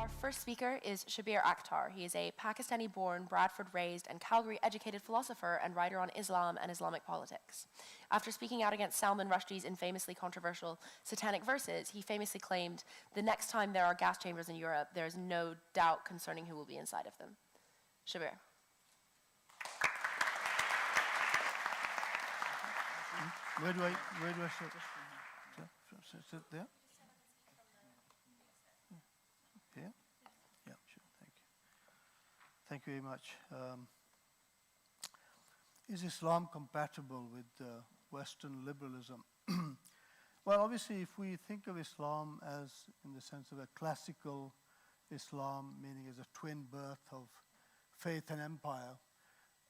Our first speaker is Shabir Akhtar. He is a Pakistani-born, Bradford-raised, and Calgary-educated philosopher and writer on Islam and Islamic politics. After speaking out against Salman Rushdie's infamously controversial Satanic Verses, he famously claimed, "The next time there are gas chambers in Europe, there is no doubt concerning who will be inside of them." Shabir. Where do I sit there? Here? Yeah, sure, thank you. Thank you very much. Is Islam compatible with Western liberalism? Well, obviously, if we think of Islam as in the sense of a classical Islam, meaning as a twin birth of faith and empire,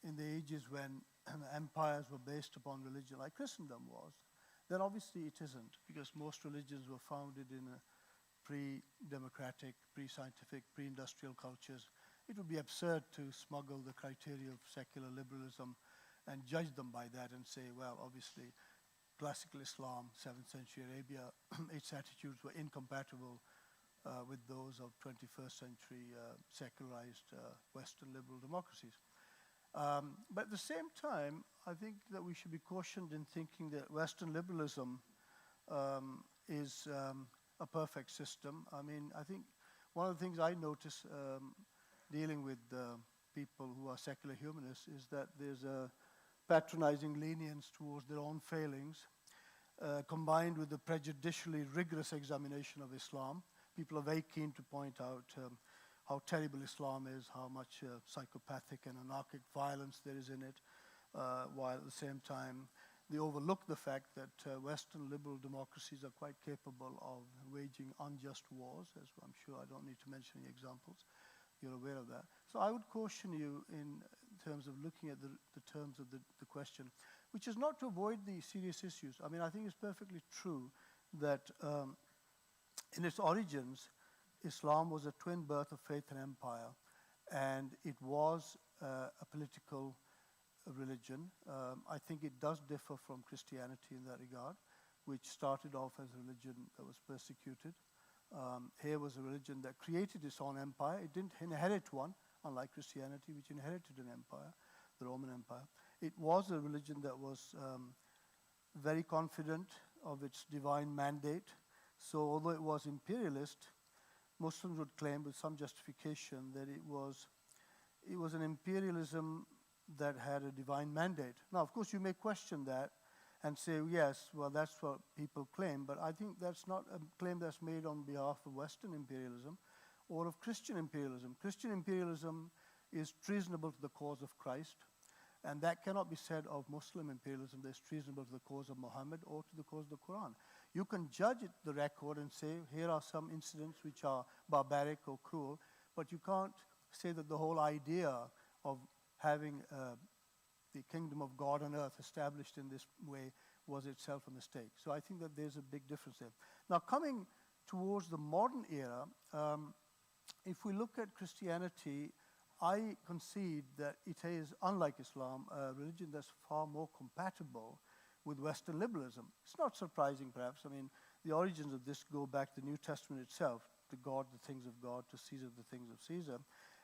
in the ages when empires were based upon religion like Christendom was, then obviously it isn't, because most religions were founded in a pre-democratic, pre-scientific, pre-industrial cultures. It would be absurd to smuggle the criteria of secular liberalism and judge them by that and say, well, obviously, classical Islam, 7th century Arabia, its attitudes were incompatible with those of 21st century secularized Western liberal democracies. But at the same time, I think that we should be cautioned in thinking that Western liberalism is a perfect system. I mean, I think one of the things I notice dealing with people who are secular humanists is that there's a patronizing lenience towards their own failings, combined with the prejudicially rigorous examination of Islam. People are very keen to point out how terrible Islam is, how much psychopathic and anarchic violence there is in it, while at the same time they overlook the fact that Western liberal democracies are quite capable of waging unjust wars, as I'm sure I don't need to mention any examples. You're aware of that. So I would caution you in terms of looking at the terms of the question, which is not to avoid the serious issues. I mean, I think it's perfectly true that in its origins, Islam was a twin birth of faith and empire, and it was a political religion. I think it does differ from Christianity in that regard, which started off as a religion that was persecuted. Here was a religion that created its own empire. It didn't inherit one, unlike Christianity, which inherited an empire, the Roman Empire. It was a religion that was very confident of its divine mandate. So although it was imperialist, Muslims would claim with some justification that it was an imperialism that had a divine mandate. Now, of course, you may question that and say, yes, well, that's what people claim, but I think that's not a claim that's made on behalf of Western imperialism or of Christian imperialism. Christian imperialism is treasonable to the cause of Christ, and that cannot be said of Muslim imperialism that's treasonable to the cause of Muhammad or to the cause of the Quran. You can judge the record and say, here are some incidents which are barbaric or cruel, but you can't say that the whole idea of having the kingdom of God on earth established in this way was itself a mistake. So I think that there's a big difference there. Now, coming towards the modern era, if we look at Christianity, I concede that it is, unlike Islam, a religion that's far more compatible with Western liberalism. It's not surprising, perhaps. I mean, the origins of this go back to the New Testament itself, to God the things of God, to Caesar the things of Caesar.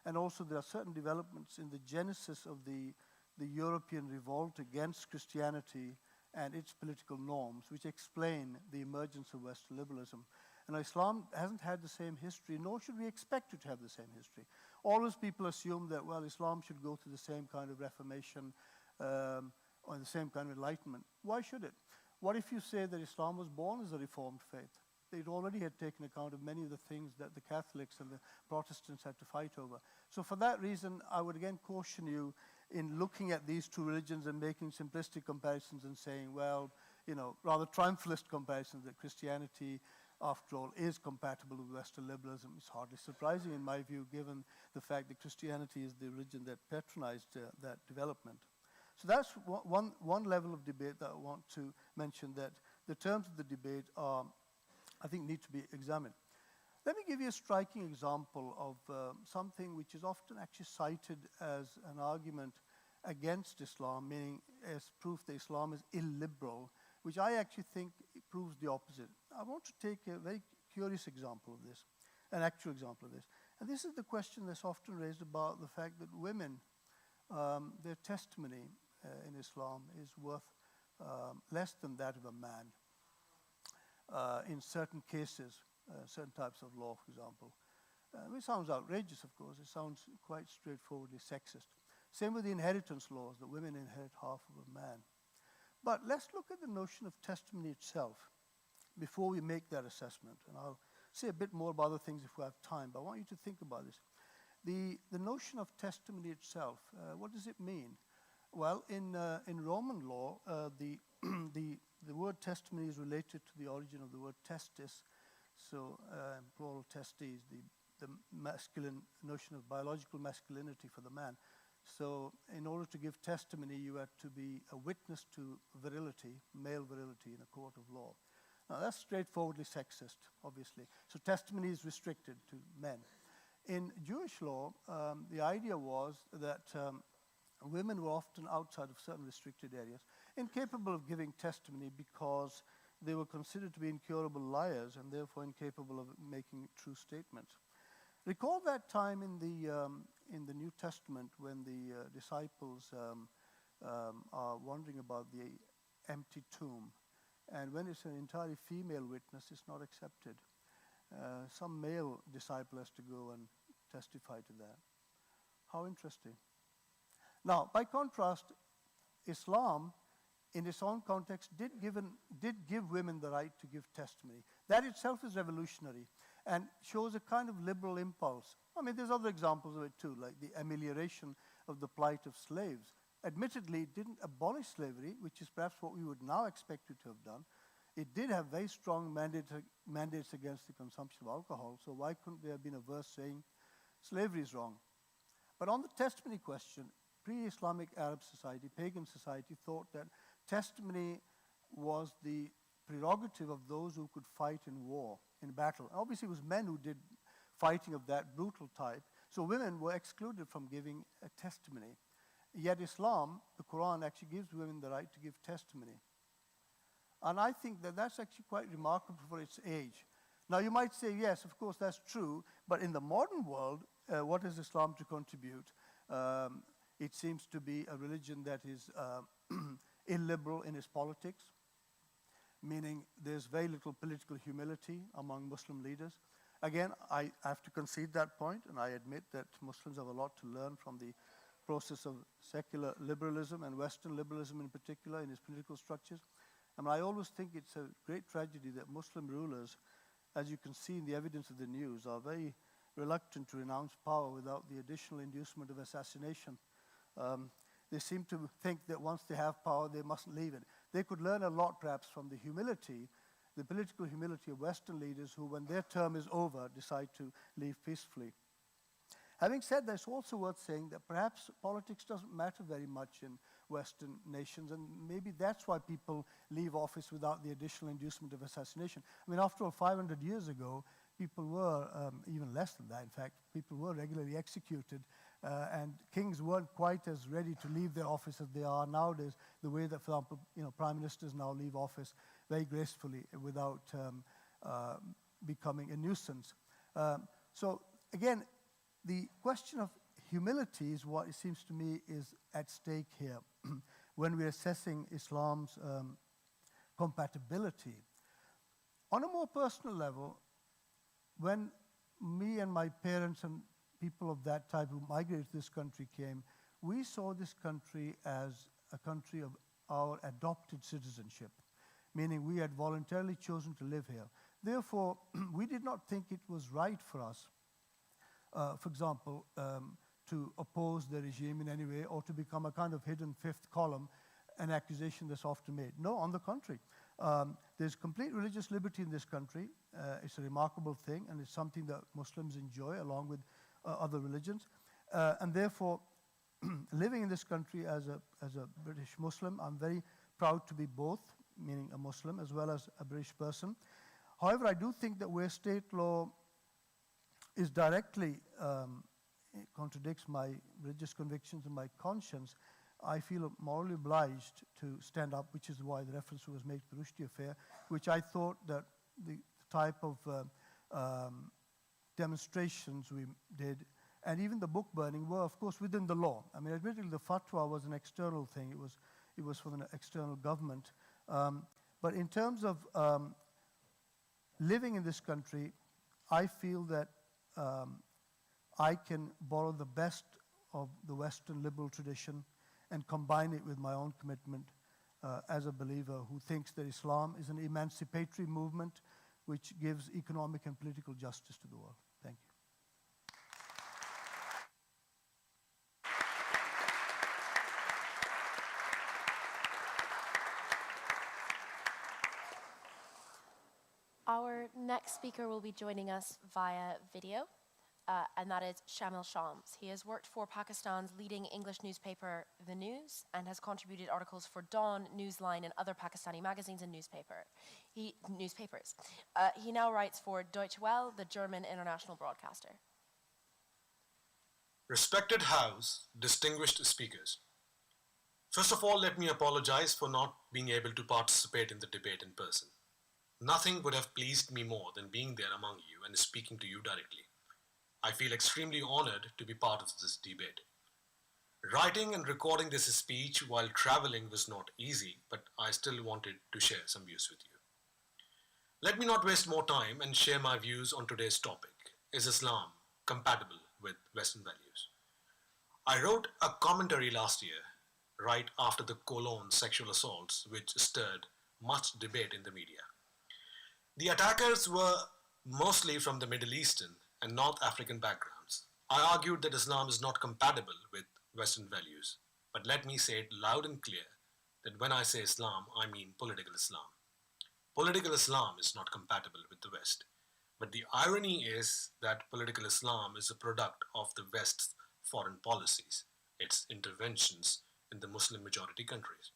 And also there are certain developments in the genesis of the European revolt against Christianity and its political norms, which explain the emergence of Western liberalism. And Islam hasn't had the same history, nor should we expect it to have the same history. Always people assume that, well, Islam should go through the same kind of reformation or the same kind of enlightenment. Why should it? What if you say that Islam was born as a reformed faith? It already had taken account of many of the things that the Catholics and the Protestants had to fight over. So for that reason, I would again caution you in looking at these two religions and making simplistic comparisons and saying, well, you know, rather triumphalist comparisons that Christianity, after all, is compatible with Western liberalism. It's hardly surprising, in my view, given the fact that Christianity is the religion that patronized that development. So that's one level of debate that I want to mention, that the terms of the debate are, I think, need to be examined. Let me give you a striking example of something which is often actually cited as an argument against Islam, meaning as proof that Islam is illiberal, which I actually think proves the opposite. I want to take a very curious example of this, an actual example of this. And this is the question that's often raised about the fact that women, their testimony in Islam is worth less than that of a man. In certain cases, certain types of law, for example. It sounds outrageous, of course. It sounds quite straightforwardly sexist. Same with the inheritance laws, that women inherit half of a man. But let's look at the notion of testimony itself before we make that assessment. And I'll say a bit more about other things if we have time, but I want you to think about this. The notion of testimony itself, what does it mean? Well, in Roman law, the word testimony is related to the origin of the word testis, so plural testes, the masculine notion of biological masculinity for the man. So in order to give testimony, you had to be a witness to virility, male virility in a court of law. Now that's straightforwardly sexist, obviously. So testimony is restricted to men. In Jewish law, the idea was that women were often outside of certain restricted areas, incapable of giving testimony because they were considered to be incurable liars and therefore incapable of making true statements. Recall that time in the New Testament when the disciples are wondering about the empty tomb, and when it's an entirely female witness, it's not accepted. Some male disciple has to go and testify to that. How interesting. Now, by contrast, Islam, in its own context, did give women the right to give testimony. That itself is revolutionary and shows a kind of liberal impulse. I mean, there's other examples of it too, like the amelioration of the plight of slaves. Admittedly, it didn't abolish slavery, which is perhaps what we would now expect it to have done. It did have very strong mandates against the consumption of alcohol, so why couldn't there have been a verse saying slavery is wrong? But on the testimony question, pre-Islamic Arab society, pagan society, thought that testimony was the prerogative of those who could fight in war, in battle. Obviously, it was men who did fighting of that brutal type, so women were excluded from giving a testimony. Yet Islam, the Quran, actually gives women the right to give testimony. And I think that that's actually quite remarkable for its age. Now, you might say, yes, of course, that's true, but in the modern world, what has Islam to contribute? It seems to be a religion that is illiberal in its politics, meaning there's very little political humility among Muslim leaders. Again, I have to concede that point, and I admit that Muslims have a lot to learn from the process of secular liberalism and Western liberalism in particular in its political structures. And I always think it's a great tragedy that Muslim rulers, as you can see in the evidence of the news, are very reluctant to renounce power without the additional inducement of assassination. They seem to think that once they have power, they mustn't leave it. They could learn a lot, perhaps, from the humility, the political humility of Western leaders who, when their term is over, decide to leave peacefully. Having said that, it's also worth saying that perhaps politics doesn't matter very much in Western nations, and maybe that's why people leave office without the additional inducement of assassination. I mean, after all, 500 years ago, people were, even less than that, in fact, people were regularly executed, and kings weren't quite as ready to leave their office as they are nowadays, the way that, for example, prime ministers now leave office very gracefully without becoming a nuisance. So, again, the question of humility is what it seems to me is at stake here when we're assessing Islam's compatibility. On a more personal level, when me and my parents and people of that type who migrated to this country came, we saw this country as a country of our adopted citizenship, meaning we had voluntarily chosen to live here. Therefore, we did not think it was right for us, for example, to oppose the regime in any way or to become a kind of hidden fifth column, an accusation that's often made. No, on the contrary. There's complete religious liberty in this country. It's a remarkable thing, and it's something that Muslims enjoy along with other religions. And therefore, living in this country as a British Muslim, I'm very proud to be both, meaning a Muslim as well as a British person. However, I do think that where state law is directly contradicts my religious convictions and my conscience, I feel morally obliged to stand up, which is why the reference was made to the Rushdie affair, which I thought that the type of demonstrations we did, and even the book burning were, of course, within the law. I mean, admittedly, the fatwa was an external thing. It was from an external government. But in terms of living in this country, I feel that I can borrow the best of the Western liberal tradition and combine it with my own commitment as a believer who thinks that Islam is an emancipatory movement which gives economic and political justice to the world. Thank you. Our next speaker will be joining us via video, and that is Shamil Shams. He has worked for Pakistan's leading English newspaper, The News, and has contributed articles for Dawn, Newsline, and other Pakistani magazines and newspapers. He now writes for Deutsche Welle, the German international broadcaster. Respected House, distinguished speakers. First of all, let me apologize for not being able to participate in the debate in person. Nothing would have pleased me more than being there among you and speaking to you directly. I feel extremely honored to be part of this debate. Writing and recording this speech while traveling was not easy, but I still wanted to share some views with you. Let me not waste more time and share my views on today's topic. Is Islam compatible with Western values? I wrote a commentary last year, right after the Cologne sexual assaults, which stirred much debate in the media. The attackers were mostly from the Middle Eastern and North African backgrounds. I argued that Islam is not compatible with Western values, but let me say it loud and clear that when I say Islam, I mean political Islam. Political Islam is not compatible with the West, but the irony is that political Islam is a product of the West's foreign policies, its interventions in the Muslim majority countries.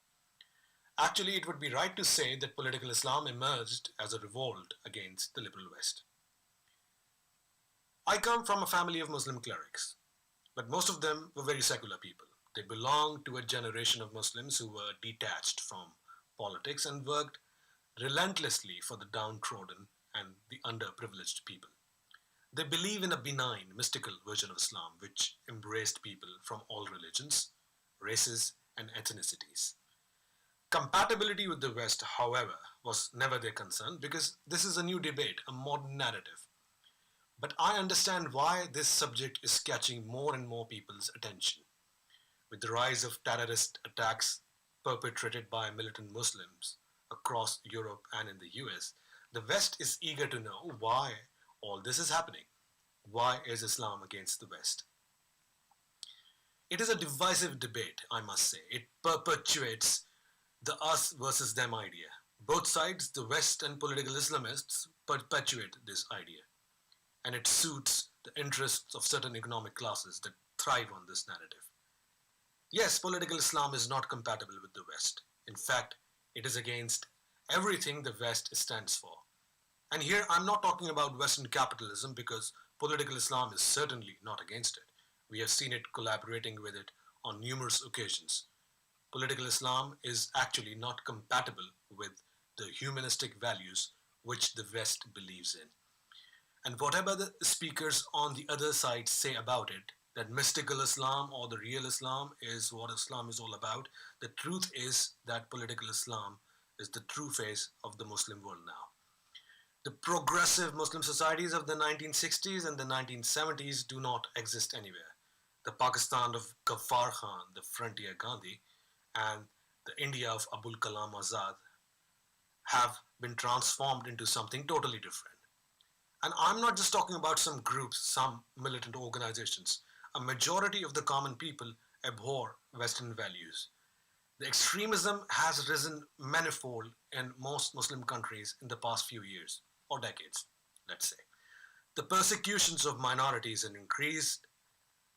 Actually, it would be right to say that political Islam emerged as a revolt against the liberal West. I come from a family of Muslim clerics, but most of them were very secular people. They belonged to a generation of Muslims who were detached from politics and worked relentlessly for the downtrodden and the underprivileged people. They believe in a benign, mystical version of Islam which embraced people from all religions, races, and ethnicities. Compatibility with the West, however, was never their concern because this is a new debate, a modern narrative. But I understand why this subject is catching more and more people's attention. With the rise of terrorist attacks perpetrated by militant Muslims across Europe and in the US, the West is eager to know why all this is happening. Why is Islam against the West? It is a divisive debate, I must say. It perpetuates the us versus them idea. Both sides, the West and political Islamists, perpetuate this idea. And it suits the interests of certain economic classes that thrive on this narrative. Yes, political Islam is not compatible with the West. In fact, it is against everything the West stands for. And here I'm not talking about Western capitalism because political Islam is certainly not against it. We have seen it collaborating with it on numerous occasions. Political Islam is actually not compatible with the humanistic values which the West believes in. And whatever the speakers on the other side say about it, that mystical Islam or the real Islam is what Islam is all about, the truth is that political Islam is the true face of the Muslim world now. The progressive Muslim societies of the 1960s and the 1970s do not exist anywhere. The Pakistan of Ghaffar Khan, the frontier Gandhi, and the India of Abul Kalam Azad have been transformed into something totally different. And I'm not just talking about some groups, some militant organizations. A majority of the common people abhor Western values. The extremism has risen manifold in most Muslim countries in the past few years, or decades, let's say. The persecutions of minorities have increased.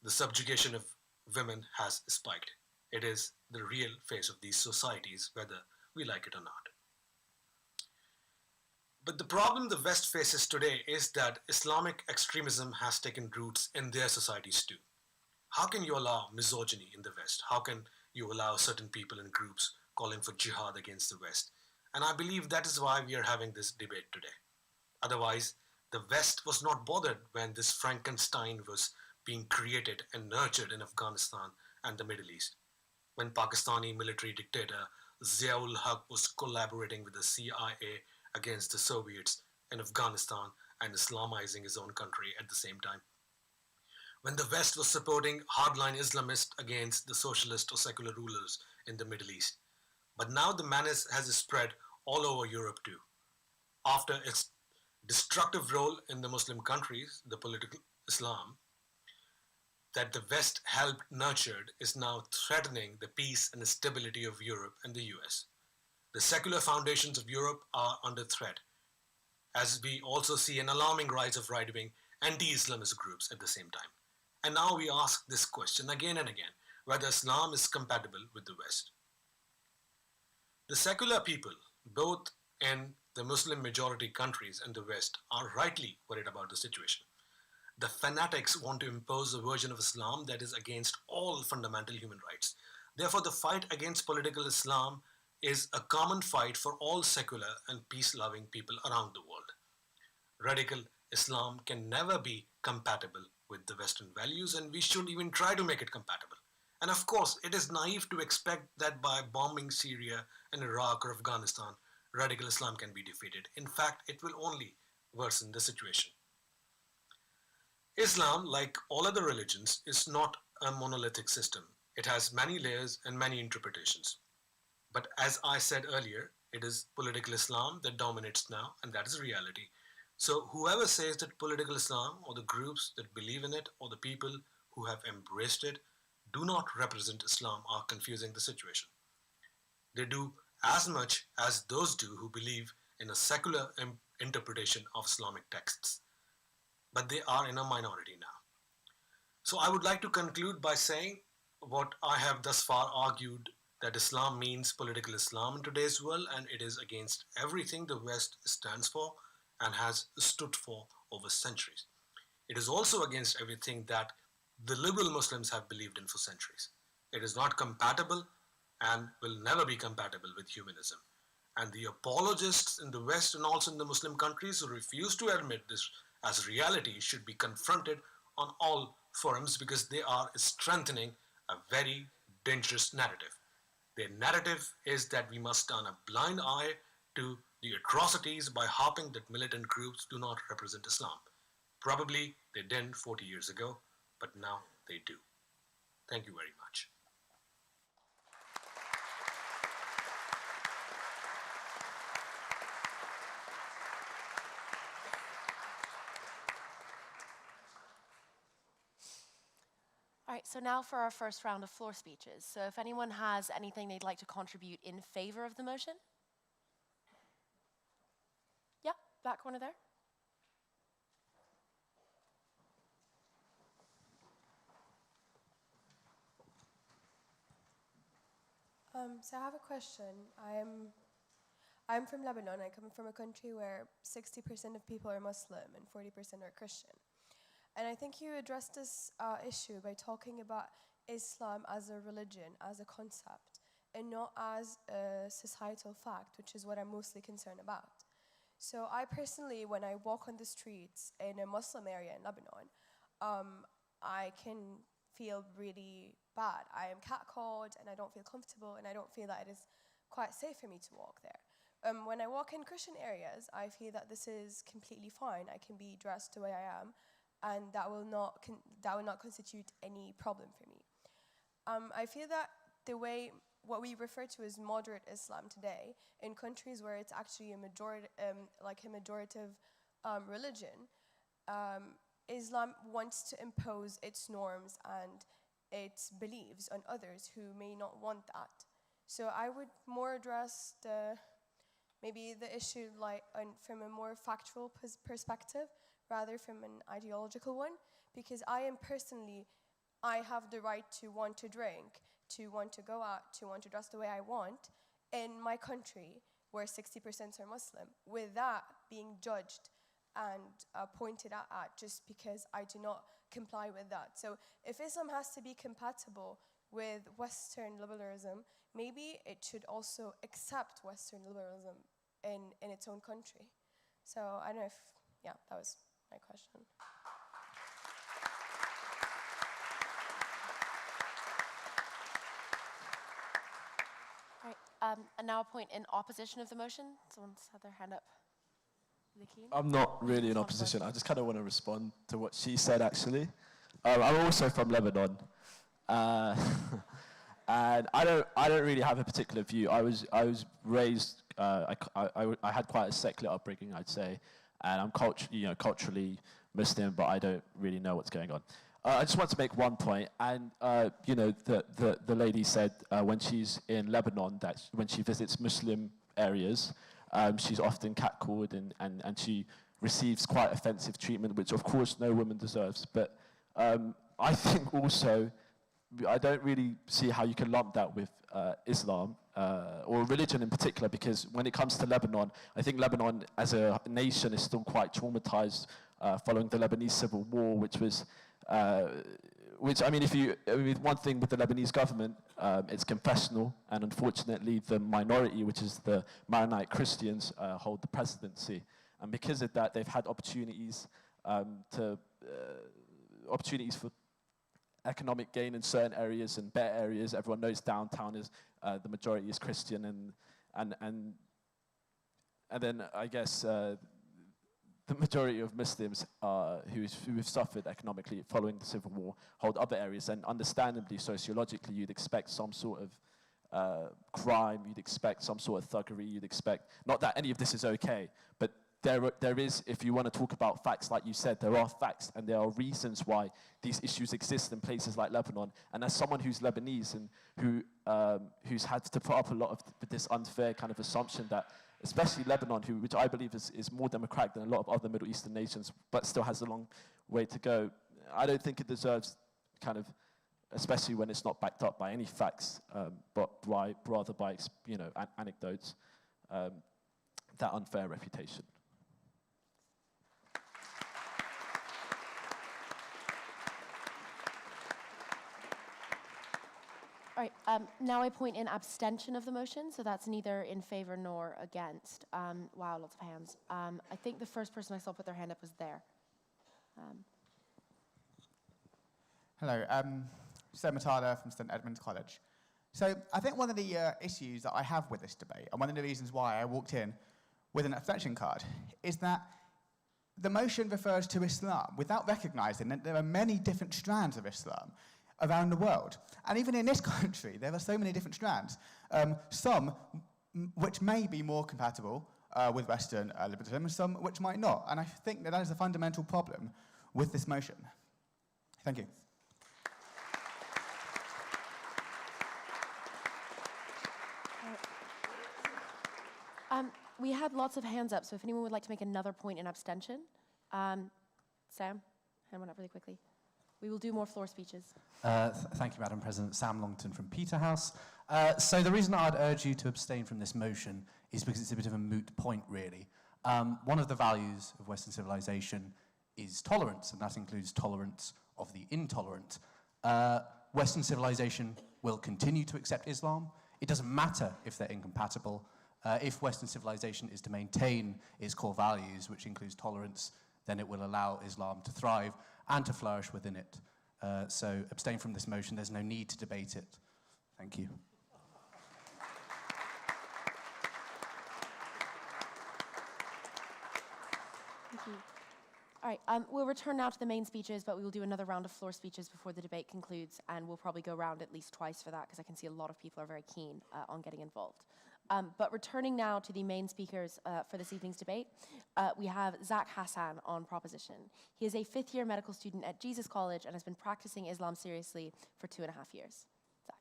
The subjugation of women has spiked. It is the real face of these societies, whether we like it or not. But the problem the West faces today is that Islamic extremism has taken roots in their societies too. How can you allow misogyny in the West? How can you allow certain people and groups calling for jihad against the West? And I believe that is why we are having this debate today. Otherwise, The West was not bothered when this Frankenstein was being created and nurtured in Afghanistan and the Middle East, when Pakistani military dictator Ziaul Haq was collaborating with the CIA against the Soviets in Afghanistan and Islamizing his own country at the same time, when the West was supporting hardline Islamists against the socialist or secular rulers in the Middle East. But now the menace has spread all over Europe too. After its destructive role in the Muslim countries, the political Islam that the West helped nurtured is now threatening the peace and stability of Europe and the US. The secular foundations of Europe are under threat, as we also see an alarming rise of right wing anti Islamist groups at the same time. And now we ask this question again and again whether Islam is compatible with the West. The secular people, both in the Muslim majority countries and the West, are rightly worried about the situation. The fanatics want to impose a version of Islam that is against all fundamental human rights. Therefore, the fight against political Islam is a common fight for all secular and peace loving people around the world. Radical Islam can never be compatible with the Western values, and we shouldn't even try to make it compatible. And of course, it is naive to expect that by bombing Syria and Iraq or Afghanistan, radical Islam can be defeated. In fact, it will only worsen the situation. Islam, like all other religions, is not a monolithic system. It has many layers and many interpretations. But as I said earlier, it is political Islam that dominates now, and that is reality. So whoever says that political Islam, or the groups that believe in it, or the people who have embraced it, do not represent Islam are confusing the situation. They do as much as those do who believe in a secular interpretation of Islamic texts. But they are in a minority now. So I would like to conclude by saying what I have thus far argued, that Islam means political Islam in today's world, and it is against everything the West stands for and has stood for over centuries. It is also against everything that the liberal Muslims have believed in for centuries. It is not compatible and will never be compatible with humanism. And the apologists in the West and also in the Muslim countries who refuse to admit this as reality should be confronted on all forums, because they are strengthening a very dangerous narrative. Their narrative is that we must turn a blind eye to the atrocities by harping that militant groups do not represent Islam. Probably they didn't 40 years ago, but now they do. Thank you very much. All right, so now for our first round of floor speeches. So if anyone has anything they'd like to contribute in favor of the motion? Yeah, back corner there. So I have a question. I'm from Lebanon. I come from a country where 60% of people are Muslim and 40% are Christian. And I think you addressed this issue by talking about Islam as a religion, as a concept, and not as a societal fact, which is what I'm mostly concerned about. So I personally, when I walk on the streets in a Muslim area in Lebanon, I can feel really bad. I am catcalled and I don't feel comfortable and I don't feel that it is quite safe for me to walk there. When I walk in Christian areas, I feel that this is completely fine. I can be dressed the way I am, and that will not constitute any problem for me. I feel that what we refer to as moderate Islam today, in countries where it's actually a majorative religion, Islam wants to impose its norms and its beliefs on others who may not want that. So I would more address maybe the issue from a more factual perspective rather from an ideological one, because I have the right to want to drink, to want to go out, to want to dress the way I want in my country where 60% are Muslim, with that being judged and pointed at just because I do not comply with that. So if Islam has to be compatible with Western liberalism, maybe it should also accept Western liberalism in its own country. So I don't know if, yeah, that was my question. All right, and now a point in opposition of the motion. Someone's had their hand up. Are they keen? I'm not really in opposition. I just kind of want to respond to what she said, actually. I'm also from Lebanon. And I don't really have a particular view. I was raised, I had quite a secular upbringing, I'd say. And I'm culturally Muslim, but I don't really know what's going on. I just want to make one point, and the lady said when she's in Lebanon that when she visits Muslim areas, she's often catcalled and she receives quite offensive treatment, which of course no woman deserves. But I think also, I don't really see how you can lump that with Islam or religion in particular, because when it comes to Lebanon, I think Lebanon as a nation is still quite traumatized following the Lebanese civil war, which I mean, one thing with the Lebanese government, it's confessional, and unfortunately the minority, which is the Maronite Christians, hold the presidency. And because of that, they've had opportunities for economic gain in certain areas and better areas. Everyone knows downtown is the majority is Christian, and then I guess the majority of Muslims who have suffered economically following the civil war hold other areas, and understandably, sociologically, you'd expect some sort of crime, you'd expect some sort of thuggery, you'd expect, not that any of this is okay, but there is, if you want to talk about facts, like you said, there are facts and there are reasons why these issues exist in places like Lebanon. And as someone who's Lebanese and who's had to put up a lot of this unfair kind of assumption that, especially Lebanon, which I believe is more democratic than a lot of other Middle Eastern nations, but still has a long way to go, I don't think it deserves kind of, especially when it's not backed up by any facts, but rather by anecdotes, that unfair reputation. All right, now I point in abstention of the motion, so that's neither in favor nor against. Wow, lots of hands. I think the first person I saw put their hand up was there. Hello, Sir Matada from St Edmunds College. So I think one of the issues that I have with this debate, and one of the reasons why I walked in with an abstention card, is that the motion refers to Islam without recognizing that there are many different strands of Islam around the world. And even in this country, there are so many different strands, some which may be more compatible with Western liberalism, and some which might not. And I think that is a fundamental problem with this motion. Thank you. We had lots of hands up, so if anyone would like to make another point in abstention. Sam, hand one up really quickly. We will do more floor speeches. Thank you, Madam President. Sam Longton from Peterhouse. So the reason I'd urge you to abstain from this motion is because it's a bit of a moot point, really. One of the values of Western civilization is tolerance, and that includes tolerance of the intolerant. Western civilization will continue to accept Islam. It doesn't matter if they're incompatible. If Western civilization is to maintain its core values, which includes tolerance, then it will allow Islam to thrive and to flourish within it. So abstain from this motion. There's no need to debate it. Thank you. Thank you. All right, we'll return now to the main speeches, but we will do another round of floor speeches before the debate concludes, and we'll probably go round at least twice for that, because I can see a lot of people are very keen on getting involved. But returning now to the main speakers for this evening's debate, we have Zach Hassan on proposition. He is a fifth-year medical student at Jesus College and has been practicing Islam seriously for 2.5 years. Zach.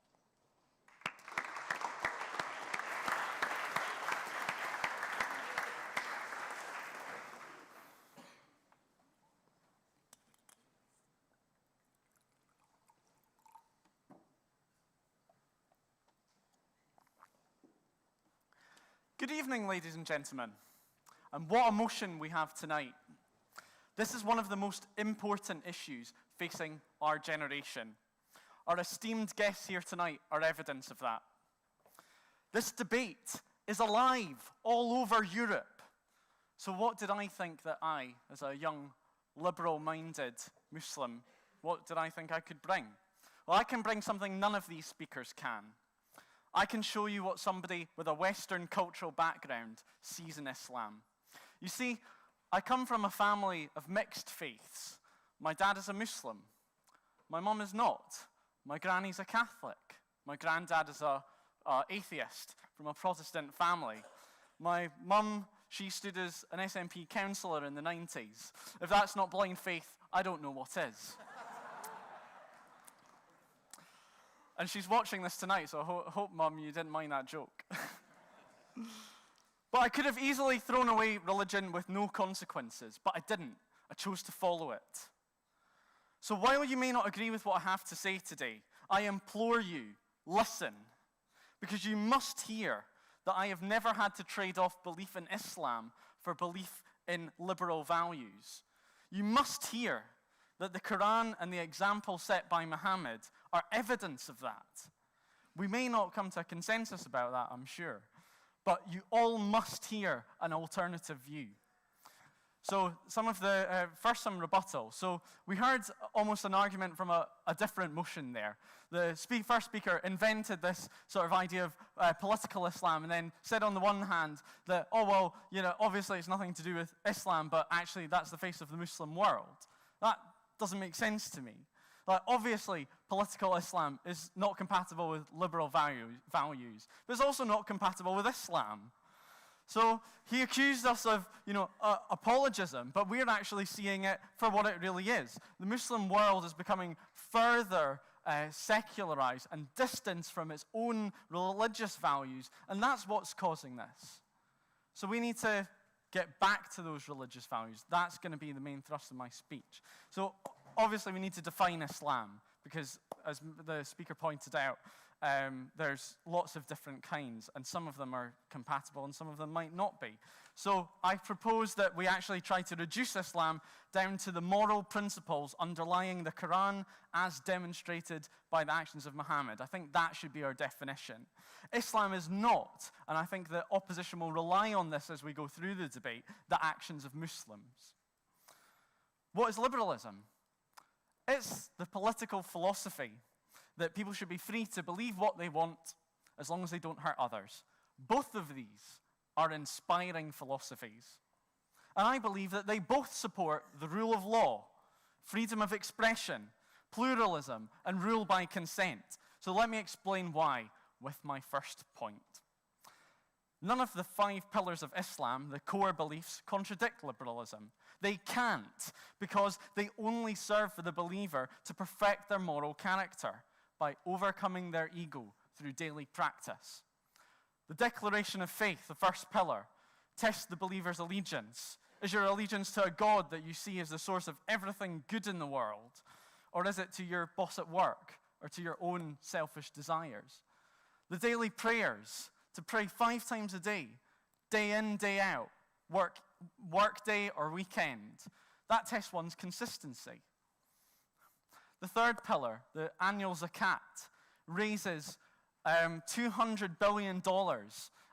Good evening, ladies and gentlemen, and what a motion we have tonight. This is one of the most important issues facing our generation. Our esteemed guests here tonight are evidence of that. This debate is alive all over Europe. So what did I think that I, as a young, liberal-minded Muslim, what did I think I could bring? Well, I can bring something none of these speakers can. I can show you what somebody with a Western cultural background sees in Islam. You see, I come from a family of mixed faiths. My dad is a Muslim. My mum is not. My granny's a Catholic. My granddad is a atheist from a Protestant family. My mum, she stood as an SNP councillor in the 90s. If that's not blind faith, I don't know what is. And she's watching this tonight, so I hope, Mum, you didn't mind that joke. But I could have easily thrown away religion with no consequences, but I didn't. I chose to follow it. So while you may not agree with what I have to say today, I implore you, listen, because you must hear that I have never had to trade off belief in Islam for belief in liberal values. You must hear that the Quran and the example set by Muhammad are evidence of that. We may not come to a consensus about that, I'm sure, but you all must hear an alternative view. So first some rebuttal. So we heard almost an argument from a different motion there. The first speaker invented this sort of idea of political Islam and then said on the one hand that, oh, well, obviously it's nothing to do with Islam, but actually that's the face of the Muslim world. That doesn't make sense to me. Like, obviously, political Islam is not compatible with liberal values, but it's also not compatible with Islam. So he accused us of, apologism, but we're actually seeing it for what it really is. The Muslim world is becoming further secularized and distanced from its own religious values, and that's what's causing this. So we need to get back to those religious values. That's going to be the main thrust of my speech. So obviously we need to define Islam, because as the speaker pointed out, there's lots of different kinds, and some of them are compatible and some of them might not be. So I propose that we actually try to reduce Islam down to the moral principles underlying the Quran as demonstrated by the actions of Muhammad. I think that should be our definition. Islam is not, and I think the opposition will rely on this as we go through the debate, the actions of Muslims. What is liberalism? It's the political philosophy that people should be free to believe what they want as long as they don't hurt others. Both of these are inspiring philosophies. And I believe that they both support the rule of law, freedom of expression, pluralism, and rule by consent. So let me explain why with my first point. None of the 5 pillars of Islam, the core beliefs, contradict liberalism. They can't, because they only serve for the believer to perfect their moral character by overcoming their ego through daily practice. The declaration of faith, the first pillar, tests the believer's allegiance. Is your allegiance to a God that you see as the source of everything good in the world? Or is it to your boss at work or to your own selfish desires? The daily prayers, to pray 5 times a day in, day out, work day or weekend, that tests one's consistency. The third pillar, the annual zakat, raises $200 billion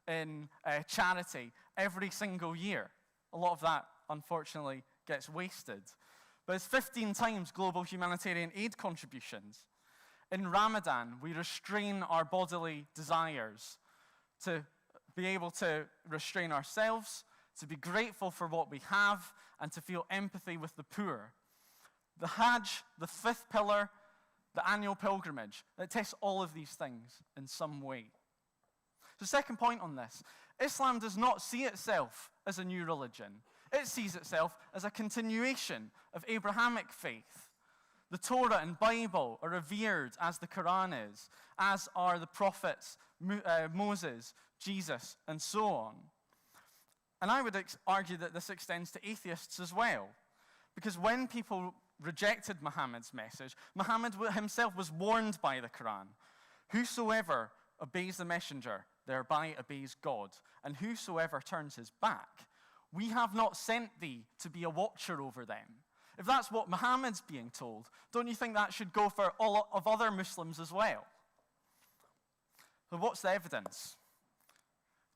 in charity every single year. A lot of that, unfortunately, gets wasted. But it's 15 times global humanitarian aid contributions. In Ramadan, we restrain our bodily desires to be able to restrain ourselves, to be grateful for what we have, and to feel empathy with the poor. The Hajj, the 5th pillar, the annual pilgrimage, it tests all of these things in some way. The second point on this, Islam does not see itself as a new religion. It sees itself as a continuation of Abrahamic faith. The Torah and Bible are revered as the Quran is, as are the prophets, Moses, Jesus, and so on. And I would argue that this extends to atheists as well, because when people rejected Muhammad's message, Muhammad himself was warned by the Quran. Whosoever obeys the messenger, thereby obeys God, and whosoever turns his back, we have not sent thee to be a watcher over them. If that's what Muhammad's being told, don't you think that should go for all of other Muslims as well? So what's the evidence?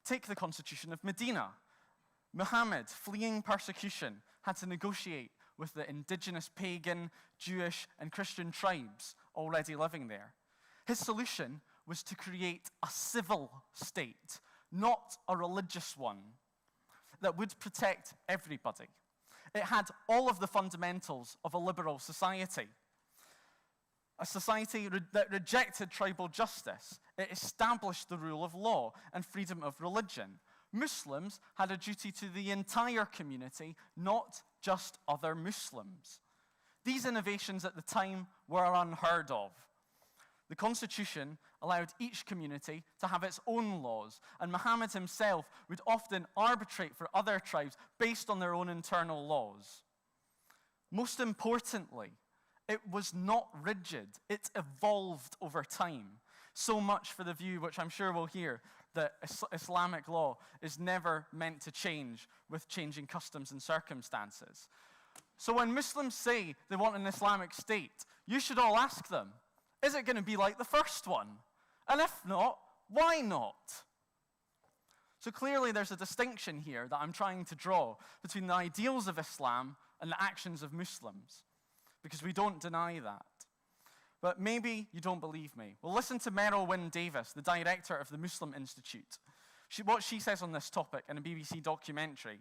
Take the Constitution of Medina. Muhammad, fleeing persecution, had to negotiate with the indigenous pagan, Jewish, and Christian tribes already living there. His solution was to create a civil state, not a religious one, that would protect everybody. It had all of the fundamentals of a liberal society. A society that rejected tribal justice. It established the rule of law and freedom of religion. Muslims had a duty to the entire community, not just other Muslims. These innovations at the time were unheard of. The Constitution allowed each community to have its own laws, and Muhammad himself would often arbitrate for other tribes based on their own internal laws. Most importantly, it was not rigid. It evolved over time. So much for the view, which I'm sure we'll hear, that Islamic law is never meant to change with changing customs and circumstances. So when Muslims say they want an Islamic state, you should all ask them, is it going to be like the first one? And if not, why not? So clearly there's a distinction here that I'm trying to draw between the ideals of Islam and the actions of Muslims, because we don't deny that. But maybe you don't believe me. Well, listen to Meryl Wynne Davis, the director of the Muslim Institute. What she says on this topic in a BBC documentary.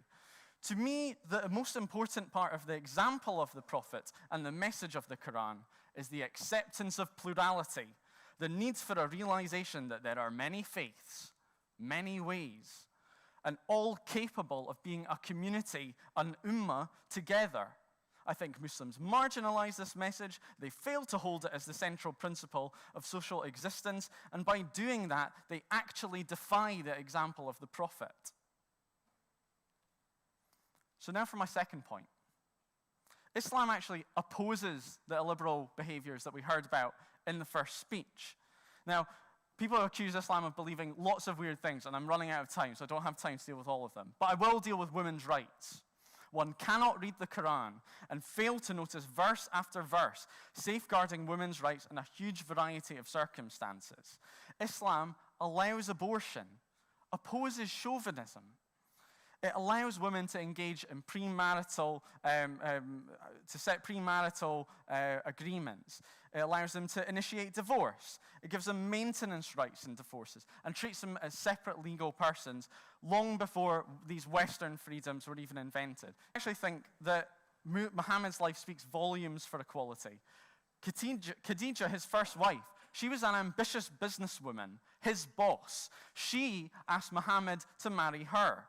To me, the most important part of the example of the Prophet and the message of the Quran is the acceptance of plurality, the need for a realization that there are many faiths, many ways, and all capable of being a community, an ummah, together. I think Muslims marginalize this message, they fail to hold it as the central principle of social existence, and by doing that, they actually defy the example of the Prophet. So now for my second point. Islam actually opposes the illiberal behaviors that we heard about in the first speech. Now, people accuse Islam of believing lots of weird things, and I'm running out of time, so I don't have time to deal with all of them. But I will deal with women's rights. One cannot read the Quran and fail to notice verse after verse safeguarding women's rights in a huge variety of circumstances. Islam allows abortion, opposes chauvinism. It allows women to engage in premarital, to set premarital agreements. It allows them to initiate divorce. It gives them maintenance rights in divorces and treats them as separate legal persons long before these Western freedoms were even invented. I actually think that Muhammad's life speaks volumes for equality. Khadija, his first wife, she was an ambitious businesswoman, his boss. She asked Muhammad to marry her.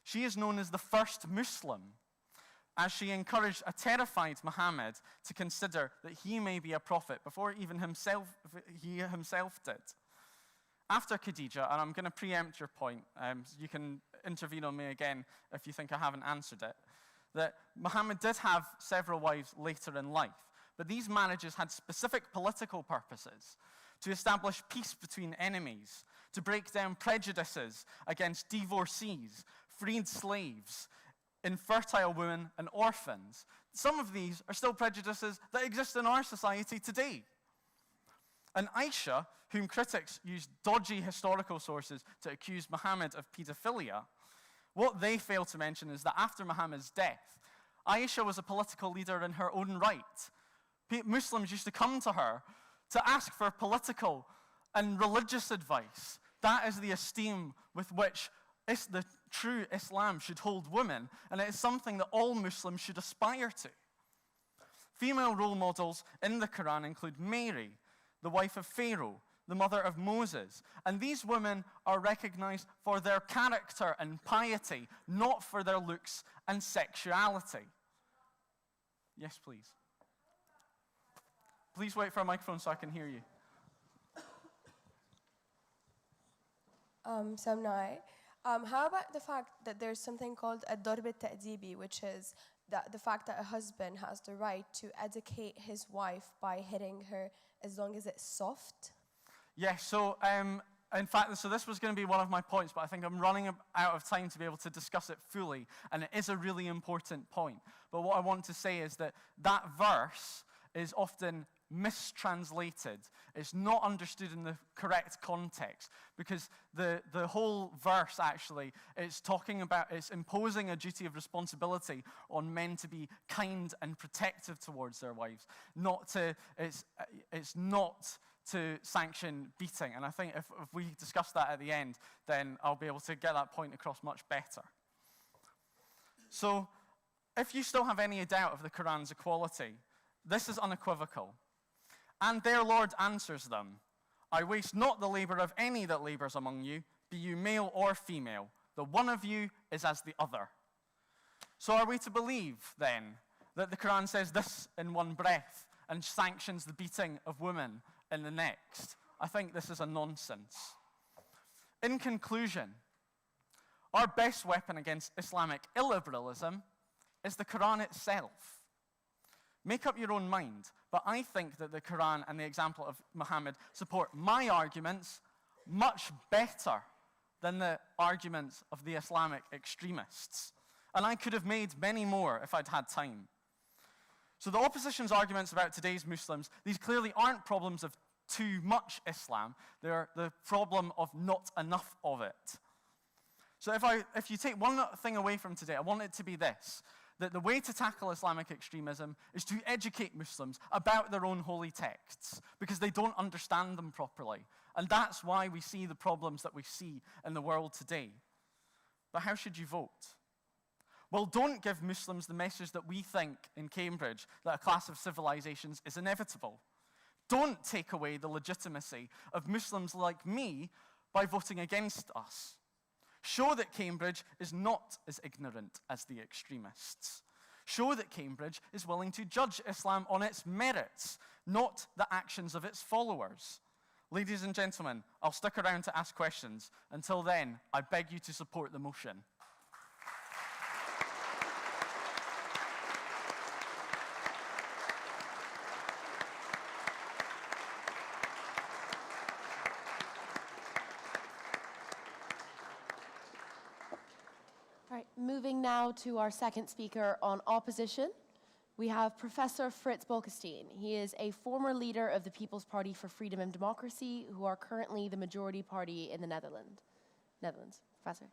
She is known as the first Muslim, as she encouraged a terrified Muhammad to consider that he may be a prophet before even he himself did. After Khadija, and I'm going to preempt your point, you can intervene on me again if you think I haven't answered it, that Muhammad did have several wives later in life, but these marriages had specific political purposes: to establish peace between enemies, to break down prejudices against divorcees, freed slaves, infertile women, and orphans. Some of these are still prejudices that exist in our society today. And Aisha, whom critics use dodgy historical sources to accuse Muhammad of pedophilia, what they fail to mention is that after Muhammad's death, Aisha was a political leader in her own right. Muslims used to come to her to ask for political and religious advice. That is the esteem with which the true Islam should hold women, and it is something that all Muslims should aspire to. Female role models in the Quran include Mary, the wife of Pharaoh, the mother of Moses, and these women are recognized for their character and piety, not for their looks and sexuality. Yes, please. Please wait for a microphone so I can hear you. Samnai, how about the fact that there's something called ad-darb al-ta'dibi, which is the fact that a husband has the right to educate his wife by hitting her as long as it's soft? Yes, so in fact, so this was going to be one of my points, but I think I'm running out of time to be able to discuss it fully, and it is a really important point. But what I want to say is that that verse is often mistranslated. It's not understood in the correct context, because the whole verse actually is talking about, it's imposing a duty of responsibility on men to be kind and protective towards their wives. It's not to sanction beating. And I think if we discuss that at the end, then I'll be able to get that point across much better. So, if you still have any doubt of the Quran's equality, this is unequivocal. And their Lord answers them, I waste not the labor of any that labors among you, be you male or female. The one of you is as the other. So are we to believe, then, that the Quran says this in one breath and sanctions the beating of women in the next? I think this is a nonsense. In conclusion, our best weapon against Islamic illiberalism is the Quran itself. Make up your own mind, but I think that the Quran and the example of Muhammad support my arguments much better than the arguments of the Islamic extremists. And I could have made many more if I'd had time. So the opposition's arguments about today's Muslims, these clearly aren't problems of too much Islam. They're the problem of not enough of it. So if you take one thing away from today, I want it to be this, that the way to tackle Islamic extremism is to educate Muslims about their own holy texts, because they don't understand them properly. And that's why we see the problems that we see in the world today. But how should you vote? Well, don't give Muslims the message that we think in Cambridge, that a clash of civilizations is inevitable. Don't take away the legitimacy of Muslims like me by voting against us. Show that Cambridge is not as ignorant as the extremists. Show that Cambridge is willing to judge Islam on its merits, not the actions of its followers. Ladies and gentlemen, I'll stick around to ask questions. Until then, I beg you to support the motion. All right, moving now to our second speaker on opposition. We have Professor Frits Bolkestein. He is a former leader of the People's Party for Freedom and Democracy, who are currently the majority party in the Netherlands. Professor.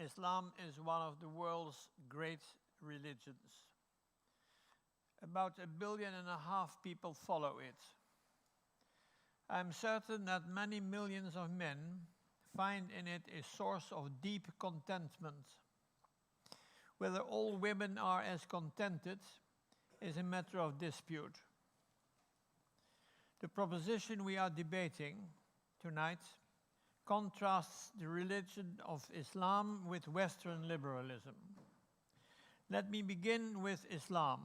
Islam is one of the world's great religions. About 1.5 billion people follow it. I'm certain that many millions of men find in it a source of deep contentment. Whether all women are as contented is a matter of dispute. The proposition we are debating tonight contrasts the religion of Islam with Western liberalism. Let me begin with Islam.